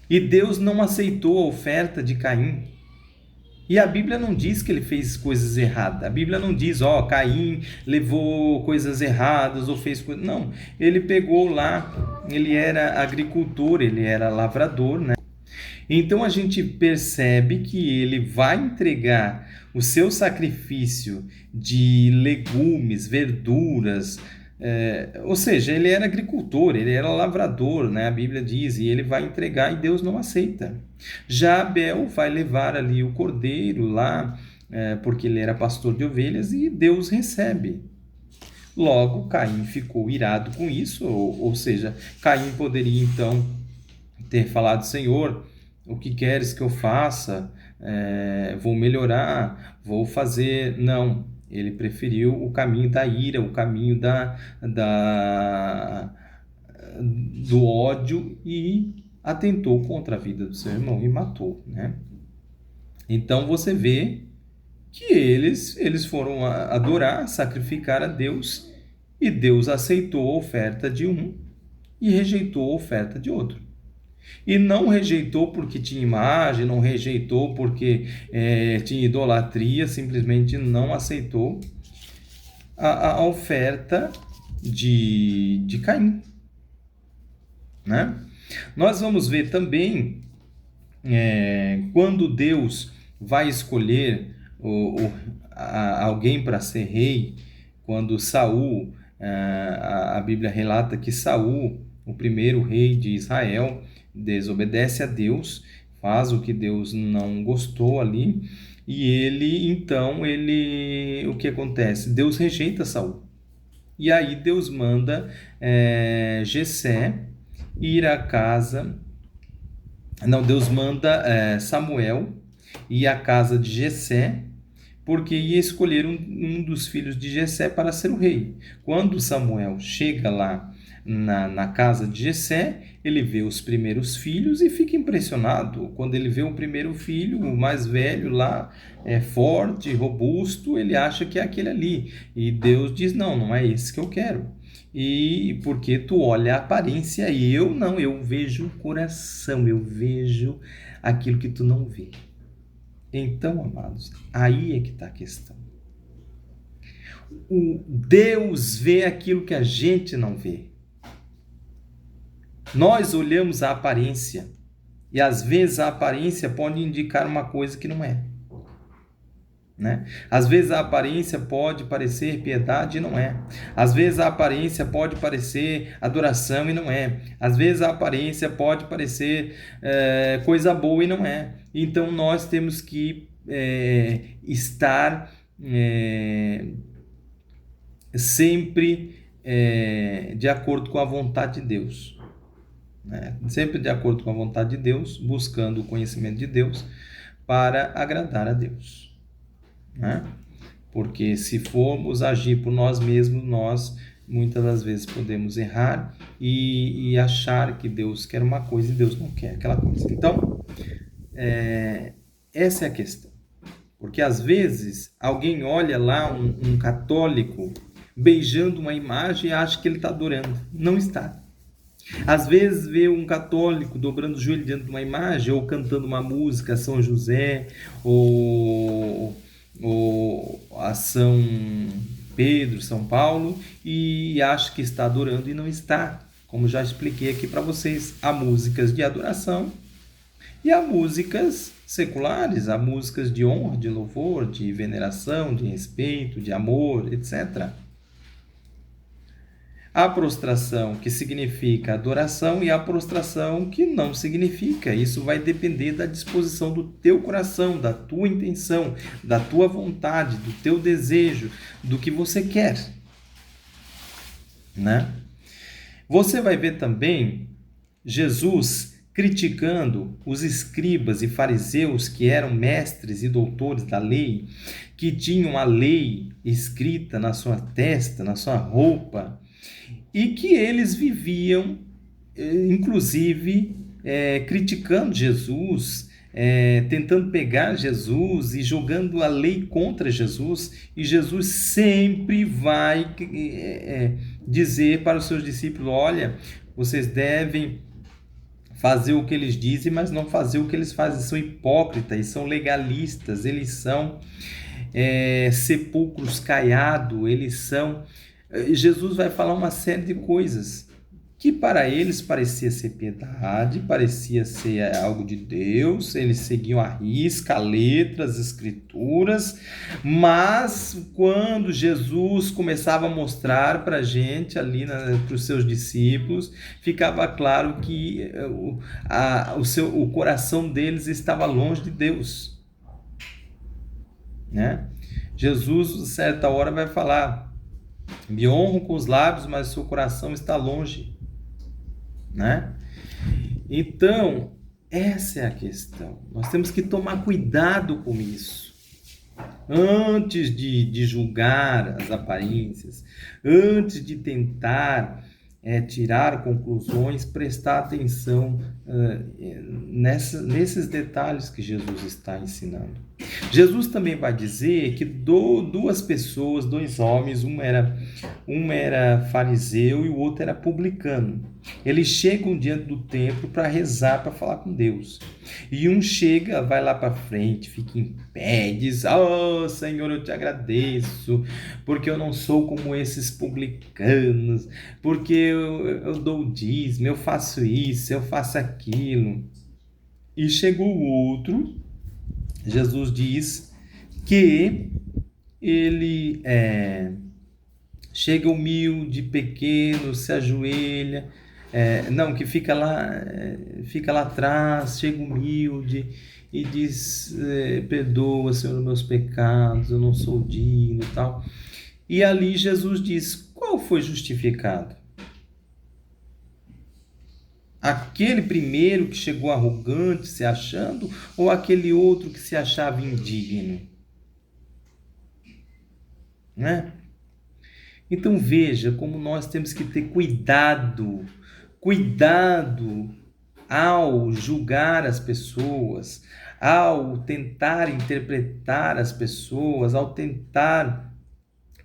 E Deus não aceitou a oferta de Caim. E a Bíblia não diz que ele fez coisas erradas. A Bíblia não diz, Caim levou coisas erradas ou fez coisas... Não, ele pegou lá, ele era agricultor, ele era lavrador, né? Então a gente percebe que ele vai entregar o seu sacrifício de legumes, verduras, ou seja, ele era agricultor, ele era lavrador, né? A Bíblia diz, e ele vai entregar e Deus não aceita. Já Abel vai levar ali o cordeiro lá, porque ele era pastor de ovelhas, e Deus recebe. Logo, Caim ficou irado com isso, ou seja, Caim poderia então ter falado, Senhor, o que queres que eu faça? Vou melhorar, vou fazer... Não, ele preferiu o caminho da ira, o caminho do ódio e atentou contra a vida do seu irmão e matou, né? Então você vê que eles foram adorar, sacrificar a Deus, e Deus aceitou a oferta de um e rejeitou a oferta de outro. E não rejeitou porque tinha imagem, não rejeitou porque tinha idolatria, simplesmente não aceitou a oferta de Caim, né? Nós vamos ver também quando Deus vai escolher alguém para ser rei, quando Saul, a Bíblia relata que Saul, o primeiro rei de Israel, desobedece a Deus, faz o que Deus não gostou ali, e então, o que acontece? Deus rejeita Saul. E aí Deus manda Jessé ir à casa. Não, Deus manda Samuel ir à casa de Jessé, porque ia escolher um dos filhos de Jessé para ser o rei. Quando Samuel chega lá na casa de Jessé, ele vê os primeiros filhos e fica impressionado. Quando ele vê o primeiro filho, o mais velho lá, forte, robusto, ele acha que é aquele ali. E Deus diz, não é esse que eu quero. E porque tu olha a aparência e eu não, eu vejo o coração, eu vejo aquilo que tu não vê. Então, amados, aí é que está a questão. O Deus vê aquilo que a gente não vê. Nós olhamos a aparência e às vezes a aparência pode indicar uma coisa que não é. Né? Às vezes a aparência pode parecer piedade e não é. Às vezes a aparência pode parecer adoração e não é. Às vezes a aparência pode parecer coisa boa e não é. Então nós temos que estar sempre de acordo com a vontade de Deus. Né? Sempre de acordo com a vontade de Deus, buscando o conhecimento de Deus para agradar a Deus. Né? Porque se formos agir por nós mesmos, nós muitas das vezes podemos errar e achar que Deus quer uma coisa e Deus não quer aquela coisa. Então, essa é a questão. Porque às vezes alguém olha lá um católico beijando uma imagem e acha que ele está adorando. Não está. Às vezes vê um católico dobrando o joelho diante de uma imagem ou cantando uma música, São José ou a São Pedro, São Paulo, e acha que está adorando e não está. Como já expliquei aqui para vocês, há músicas de adoração e há músicas seculares, há músicas de honra, de louvor, de veneração, de respeito, de amor, etc. Há prostração que significa adoração e há prostração que não significa. Isso vai depender da disposição do teu coração, da tua intenção, da tua vontade, do teu desejo, do que você quer. Né? Você vai ver também Jesus criticando os escribas e fariseus que eram mestres e doutores da lei, que tinham a lei escrita na sua testa, na sua roupa, e que eles viviam, inclusive, criticando Jesus, tentando pegar Jesus e jogando a lei contra Jesus, e Jesus sempre vai dizer para os seus discípulos, olha, vocês devem fazer o que eles dizem, mas não fazer o que eles fazem, são hipócritas, são legalistas, eles são sepulcros caiados, eles são... Jesus vai falar uma série de coisas que para eles parecia ser piedade, parecia ser algo de Deus, eles seguiam à risca, a letra, as escrituras, mas quando Jesus começava a mostrar para a gente ali, para os seus discípulos, ficava claro que o coração deles estava longe de Deus. Né? Jesus, certa hora, vai falar, me honro com os lábios, mas seu coração está longe. Né? Então, essa é a questão. Nós temos que tomar cuidado com isso. Antes de julgar as aparências, antes de tentar tirar conclusões, prestar atenção nesses detalhes que Jesus está ensinando. Jesus também vai dizer que duas pessoas, dois homens, um era fariseu e o outro era publicano. Eles chegam diante do templo para rezar, para falar com Deus. E um chega, vai lá para frente, fica em pé, diz: "Oh, Senhor, eu te agradeço, porque eu não sou como esses publicanos, porque eu dou o dízimo, eu faço isso, eu faço aquilo." E chegou o outro, Jesus diz que ele chega humilde, pequeno, se ajoelha, que fica lá atrás, chega humilde e diz: "Perdoa, Senhor, meus pecados, eu não sou digno", e tal. E ali Jesus diz: qual foi justificado? Aquele primeiro que chegou arrogante, se achando, ou aquele outro que se achava indigno? Né? Então veja como nós temos que ter cuidado ao julgar as pessoas, ao tentar interpretar as pessoas, ao tentar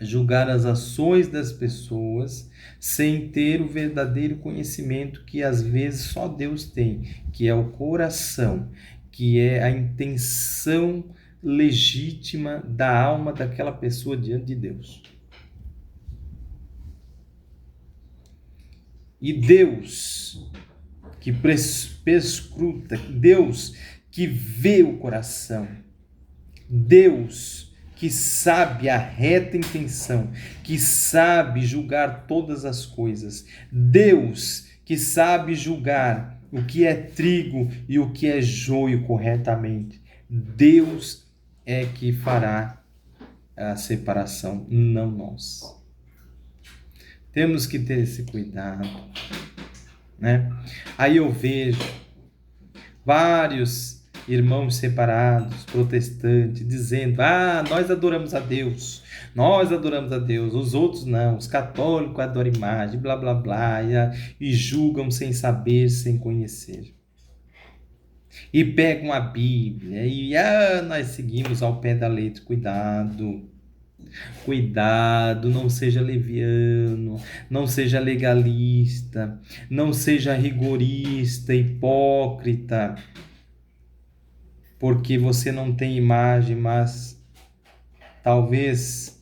julgar as ações das pessoas sem ter o verdadeiro conhecimento que às vezes só Deus tem, que é o coração, que é a intenção legítima da alma daquela pessoa diante de Deus. E Deus que perscruta, Deus que vê o coração, Deus que sabe a reta intenção, que sabe julgar todas as coisas, Deus que sabe julgar o que é trigo e o que é joio corretamente, Deus é que fará a separação, não nós. Temos que ter esse cuidado, né? Aí eu vejo vários irmãos separados, protestantes, dizendo: nós adoramos a Deus, os outros não, os católicos adoram imagem, blá blá blá, e julgam sem saber, sem conhecer. E pegam a Bíblia e nós seguimos ao pé da letra. Cuidado, não seja leviano, não seja legalista, não seja rigorista, hipócrita, porque você não tem imagem, mas talvez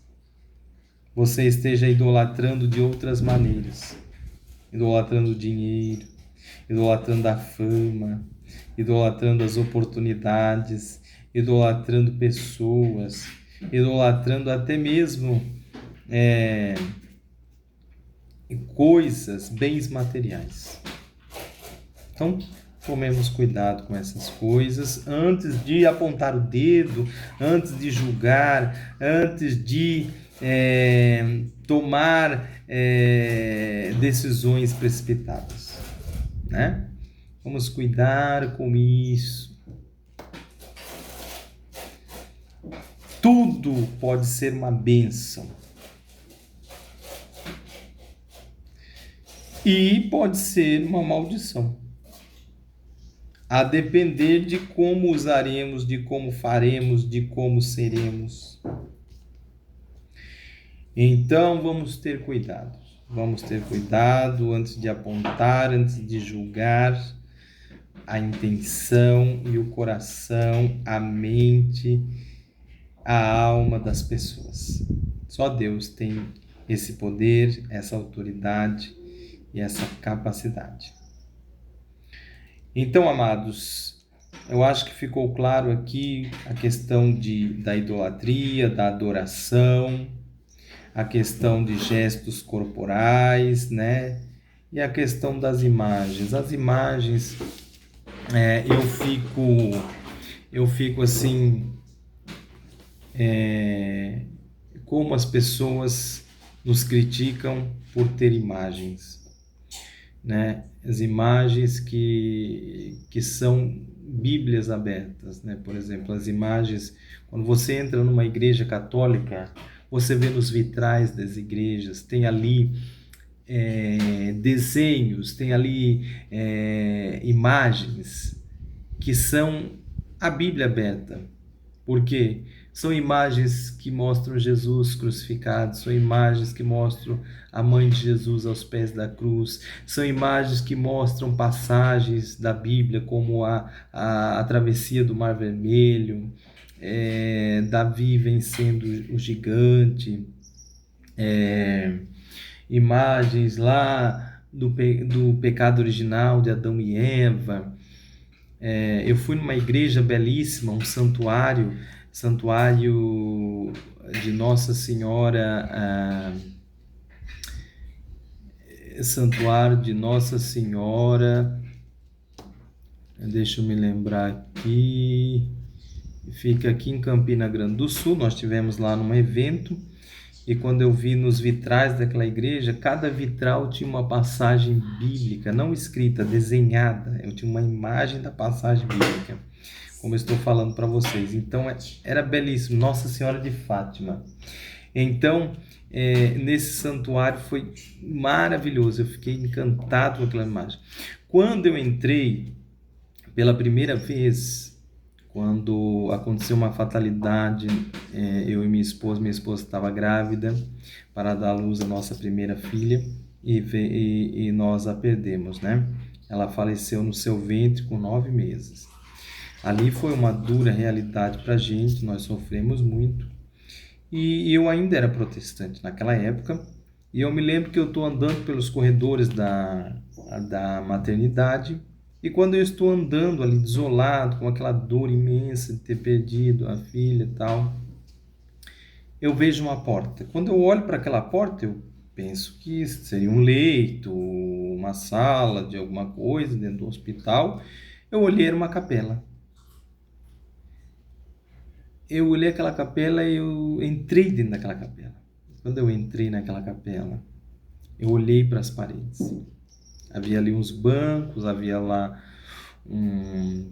você esteja idolatrando de outras maneiras, idolatrando o dinheiro, idolatrando a fama, idolatrando as oportunidades, idolatrando pessoas, idolatrando até mesmo coisas, bens materiais. Então, tomemos cuidado com essas coisas antes de apontar o dedo, antes de julgar, antes de tomar decisões precipitadas, né? Vamos cuidar com isso. Tudo pode ser uma bênção. E pode ser uma maldição. A depender de como usaremos, de como faremos, de como seremos. Então vamos ter cuidado. Vamos ter cuidado antes de apontar, antes de julgar a intenção e o coração, a mente, a alma das pessoas. Só Deus tem esse poder, essa autoridade e essa capacidade. Então, amados, eu acho que ficou claro aqui a questão da idolatria, da adoração, a questão de gestos corporais, né? E a questão das imagens. As imagens, eu fico assim, como as pessoas nos criticam por ter imagens, né? As imagens que são bíblias abertas, né? Por exemplo, as imagens, quando você entra numa igreja católica, você vê nos vitrais das igrejas, tem ali desenhos, tem ali imagens que são a Bíblia aberta. Por quê? São imagens que mostram Jesus crucificado, são imagens que mostram a mãe de Jesus aos pés da cruz, são imagens que mostram passagens da Bíblia, como a travessia do Mar Vermelho, Davi vencendo o gigante, imagens lá do pecado original de Adão e Eva. Eu fui numa igreja belíssima, um santuário de Nossa Senhora, deixa eu me lembrar aqui, fica aqui em Campina Grande do Sul. Nós tivemos lá num evento, e quando eu vi nos vitrais daquela igreja, cada vitral tinha uma passagem bíblica, não escrita, desenhada. Eu tinha uma imagem da passagem bíblica, como eu estou falando para vocês. Então, era belíssimo, Nossa Senhora de Fátima. Então, nesse santuário foi maravilhoso, eu fiquei encantado com aquela imagem. Quando eu entrei pela primeira vez, quando aconteceu uma fatalidade, eu e minha esposa estava grávida para dar à luz a nossa primeira filha, e nós a perdemos, né? Ela faleceu no seu ventre com 9 meses. Ali foi uma dura realidade para a gente, nós sofremos muito. E eu ainda era protestante naquela época, e eu me lembro que eu estou andando pelos corredores da maternidade, e quando eu estou andando ali desolado, com aquela dor imensa de ter perdido a filha e tal, eu vejo uma porta. Quando eu olho para aquela porta, eu penso que seria um leito, uma sala de alguma coisa dentro do hospital. Eu olhei, era uma capela. Eu olhei aquela capela e eu entrei dentro daquela capela. Quando eu entrei naquela capela, eu olhei para as paredes. Havia ali uns bancos, havia lá um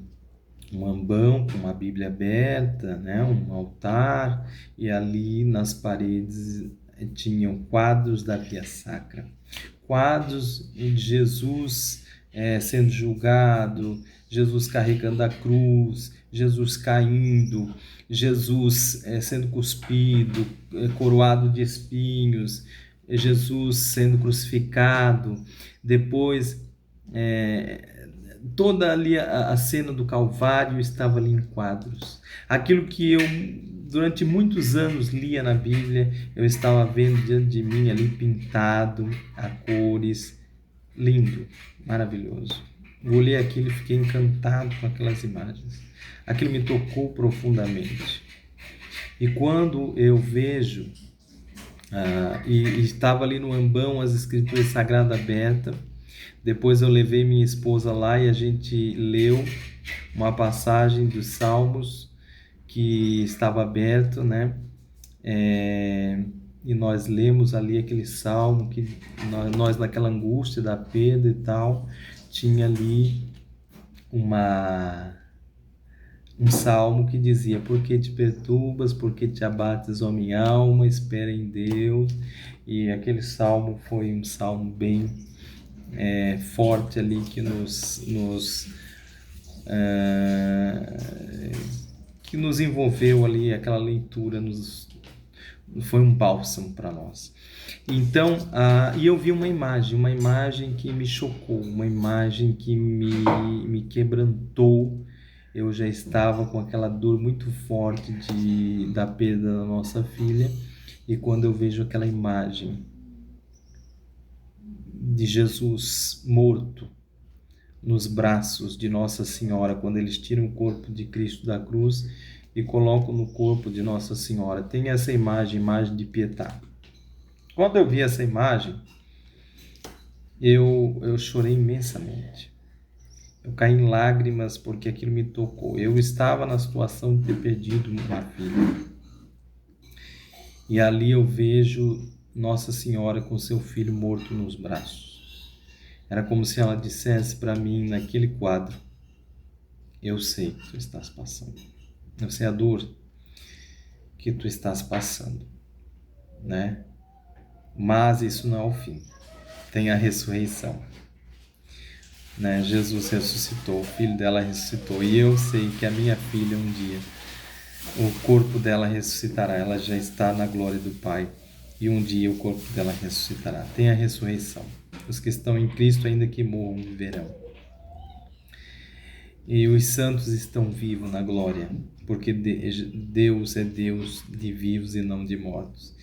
ambão com uma Bíblia aberta, né? Um altar, e ali nas paredes tinham quadros da Via Sacra. Quadros de Jesus sendo julgado, Jesus carregando a cruz, Jesus caindo, Jesus sendo cuspido, coroado de espinhos, Jesus sendo crucificado, depois toda ali a cena do Calvário estava ali em quadros. Aquilo que eu durante muitos anos lia na Bíblia, eu estava vendo diante de mim ali pintado a cores, lindo, maravilhoso. Eu olhei aquilo e fiquei encantado com aquelas imagens. Aquilo me tocou profundamente. E quando eu vejo, e estava ali no ambão as escrituras sagradas abertas, depois eu levei minha esposa lá e a gente leu uma passagem dos Salmos que estava aberto, né? E nós lemos ali aquele salmo que nós naquela angústia da perda e tal, tinha ali um salmo que dizia: por que te perturbas, por que te abates, ó minha alma, espera em Deus. E aquele salmo foi um salmo bem forte ali, que que nos envolveu ali, aquela leitura foi um bálsamo para nós. Então, e eu vi uma imagem que me chocou, uma imagem que me quebrantou. Eu já estava com aquela dor muito forte da perda da nossa filha, e quando eu vejo aquela imagem de Jesus morto nos braços de Nossa Senhora, quando eles tiram o corpo de Cristo da cruz e colocam no corpo de Nossa Senhora, tem essa imagem de Pietà. Quando eu vi essa imagem, eu chorei imensamente. Eu caí em lágrimas porque aquilo me tocou. Eu estava na situação de ter perdido uma filha. E ali eu vejo Nossa Senhora com seu filho morto nos braços. Era como se ela dissesse para mim naquele quadro: eu sei que tu estás passando. Eu sei a dor que tu estás passando, né? Mas isso não é o fim. tem a ressurreição. Né? Jesus ressuscitou, o filho dela ressuscitou, e eu sei que a minha filha um dia, o corpo dela ressuscitará, ela já está na glória do Pai, e um dia o corpo dela ressuscitará. Tem a ressurreição. Os que estão em Cristo, ainda que morram, viverão. E os santos estão vivos na glória, porque Deus é Deus de vivos e não de mortos.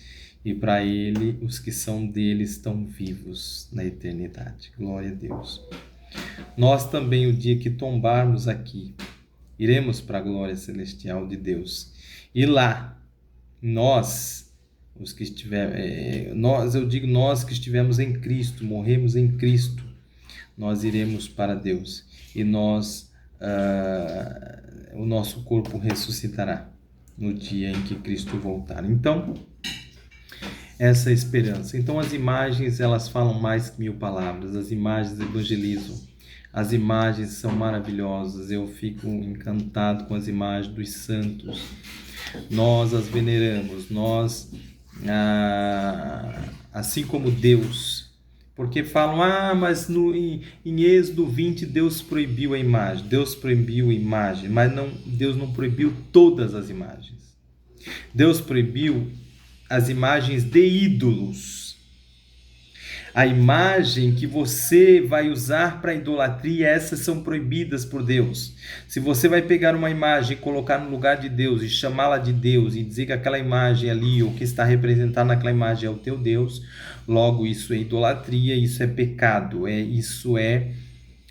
E para Ele, os que são dele estão vivos na eternidade. Glória a Deus. Nós também, o dia que tombarmos aqui, iremos para a glória celestial de Deus. E lá, nós, os que estivermos, nós que estivemos em Cristo, morremos em Cristo, nós iremos para Deus. E o nosso corpo ressuscitará no dia em que Cristo voltar. Então, essa é a esperança. Então, as imagens, elas falam mais que 1000 palavras. As imagens evangelizam. As imagens são maravilhosas. Eu fico encantado com as imagens dos santos. Nós as veneramos. Nós, assim como Deus. Porque falam, mas em Êxodo 20 Deus proibiu a imagem. Deus proibiu a imagem, mas Deus não proibiu todas as imagens. Deus proibiu as imagens de ídolos. A imagem que você vai usar para idolatria, essas são proibidas por Deus. Se você vai pegar uma imagem e colocar no lugar de Deus e chamá-la de Deus e dizer que aquela imagem ali, ou que está representada naquela imagem é o teu Deus, logo isso é idolatria, isso é pecado, isso é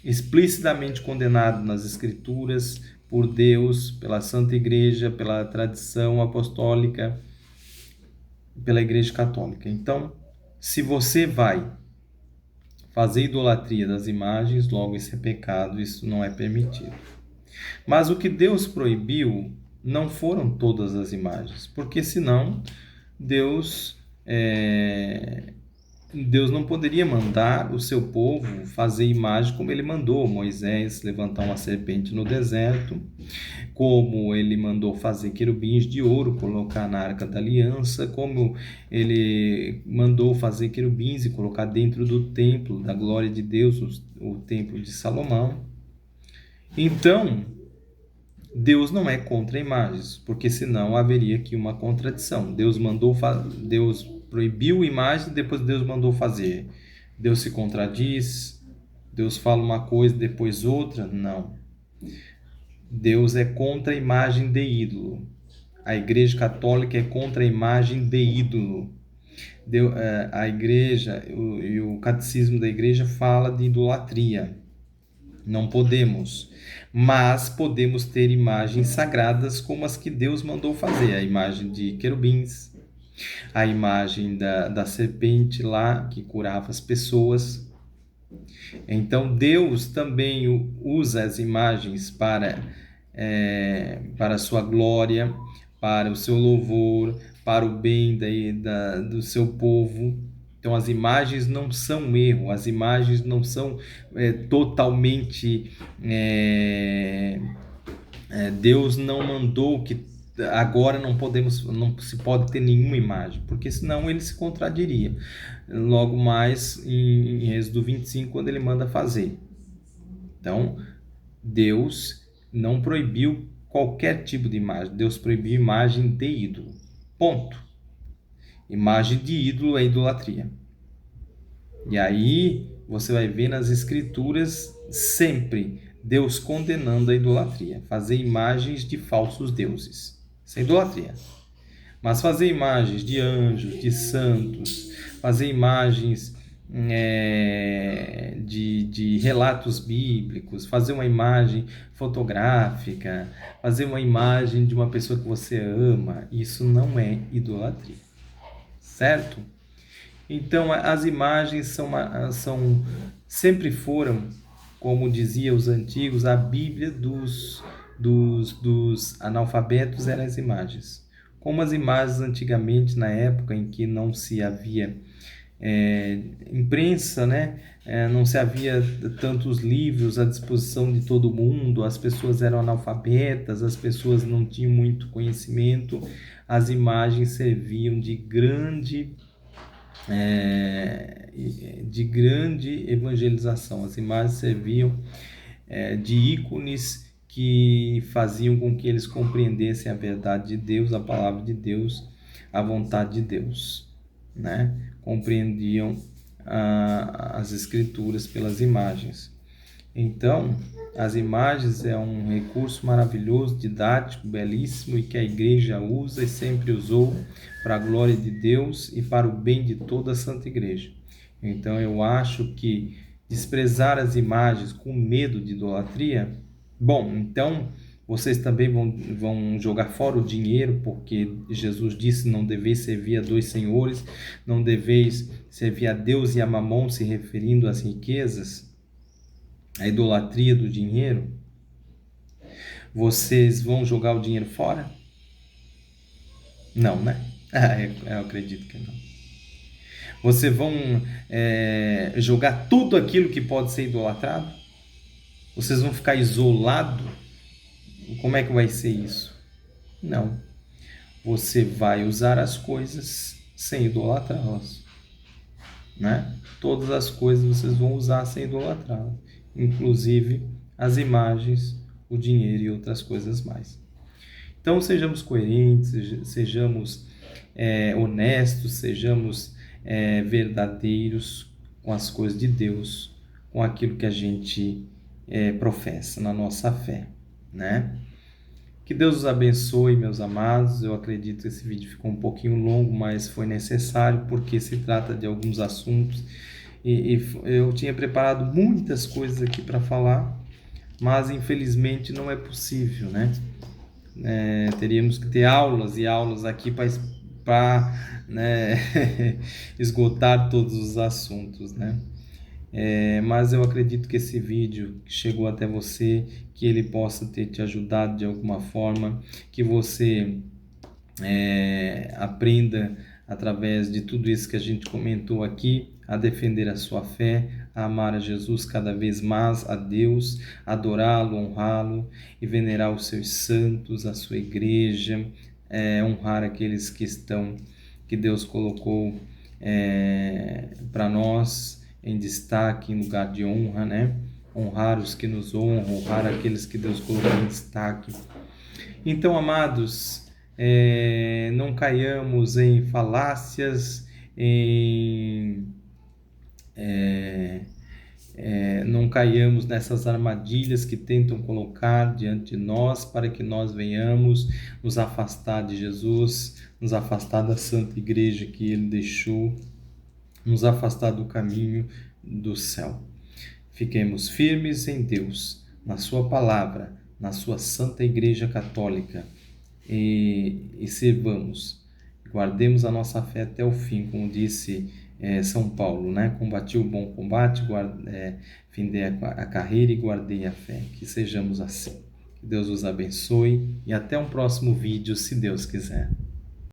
explicitamente condenado nas Escrituras por Deus, pela Santa Igreja, pela tradição apostólica, pela Igreja Católica. Então, se você vai fazer idolatria das imagens, logo isso é pecado, isso não é permitido. Mas o que Deus proibiu não foram todas as imagens, porque senão Deus não poderia mandar o seu povo fazer imagem como ele mandou Moisés levantar uma serpente no deserto, como ele mandou fazer querubins de ouro, colocar na Arca da Aliança, como ele mandou fazer querubins e colocar dentro do templo da glória de Deus, o templo de Salomão. Então, Deus não é contra imagens, porque senão haveria aqui uma contradição. Deus proibiu imagem, depois Deus mandou fazer. Deus se contradiz, Deus fala uma coisa, depois outra? Não. Deus é contra a imagem de ídolo. A Igreja Católica é contra a imagem de ídolo. A Igreja e o Catecismo da Igreja fala de idolatria. Não podemos, mas podemos ter imagens sagradas como as que Deus mandou fazer. A imagem de querubins, a imagem da serpente lá que curava as pessoas. Então Deus também usa as imagens para a sua glória, para o seu louvor, para o bem do seu povo. Então as imagens não são erro, as imagens não são totalmente... Deus não mandou que agora não se pode ter nenhuma imagem, porque senão ele se contradiria. Logo mais em Êxodo 25, quando ele manda fazer. Então, Deus não proibiu qualquer tipo de imagem. Deus proibiu imagem de ídolo. Ponto. Imagem de ídolo é idolatria. E aí você vai ver nas Escrituras sempre Deus condenando a idolatria. Fazer imagens de falsos deuses. Isso é idolatria. Mas fazer imagens de anjos, de santos, fazer imagens de relatos bíblicos, fazer uma imagem fotográfica, fazer uma imagem de uma pessoa que você ama, isso não é idolatria, certo? Então as imagens sempre foram, como diziam os antigos, a Bíblia dos analfabetos eram as imagens. Como as imagens antigamente, na época em que não se havia imprensa, né? Não se havia tantos livros à disposição de todo mundo, as pessoas eram analfabetas, as pessoas não tinham muito conhecimento, as imagens serviam de grande de grande evangelização. As imagens serviam de ícones que faziam com que eles compreendessem a verdade de Deus, a palavra de Deus, a vontade de Deus, né? Compreendiam as escrituras pelas imagens. Então, as imagens é um recurso maravilhoso, didático, belíssimo, e que a igreja usa e sempre usou para a glória de Deus e para o bem de toda a Santa Igreja. Então, eu acho que desprezar as imagens com medo de idolatria, bom, então vocês também vão jogar fora o dinheiro, porque Jesus disse: não deveis servir a dois senhores, não deveis servir a Deus e a Mamon, se referindo às riquezas, a idolatria do dinheiro. Vocês vão jogar o dinheiro fora? Não, né? Eu acredito que não. Vocês vão jogar tudo aquilo que pode ser idolatrado? Vocês vão ficar isolados? Como é que vai ser isso? Não. Você vai usar as coisas sem idolatrá-las, né? Todas as coisas vocês vão usar sem idolatrá-las, inclusive as imagens, o dinheiro e outras coisas mais. Então sejamos coerentes, sejamos honestos, sejamos verdadeiros com as coisas de Deus, com aquilo que a gente professa na nossa fé, né? Que Deus os abençoe, meus amados. Eu acredito que esse vídeo ficou um pouquinho longo, mas foi necessário porque se trata de alguns assuntos e eu tinha preparado muitas coisas aqui para falar, mas infelizmente não é possível, né? Teríamos que ter aulas e aulas aqui para esgotar todos os assuntos, né? Mas eu acredito que esse vídeo que chegou até você, que ele possa ter te ajudado de alguma forma, que você aprenda através de tudo isso que a gente comentou aqui, a defender a sua fé, a amar a Jesus cada vez mais, a Deus, adorá-lo, honrá-lo e venerar os seus santos, a sua igreja, honrar aqueles que Deus colocou para nós em destaque, em lugar de honra, né? Honrar os que nos honram, honrar aqueles que Deus colocou em destaque. Então, amados, não caiamos em falácias, não caiamos nessas armadilhas que tentam colocar diante de nós para que nós venhamos nos afastar de Jesus, nos afastar da Santa Igreja que Ele deixou, nos afastar do caminho do céu. Fiquemos firmes em Deus, na sua palavra, na sua Santa Igreja Católica e servamos, guardemos a nossa fé até o fim, como disse São Paulo, né? Combati o bom combate, findei a carreira e guardei a fé. Que sejamos assim. Que Deus os abençoe e até um próximo vídeo, se Deus quiser.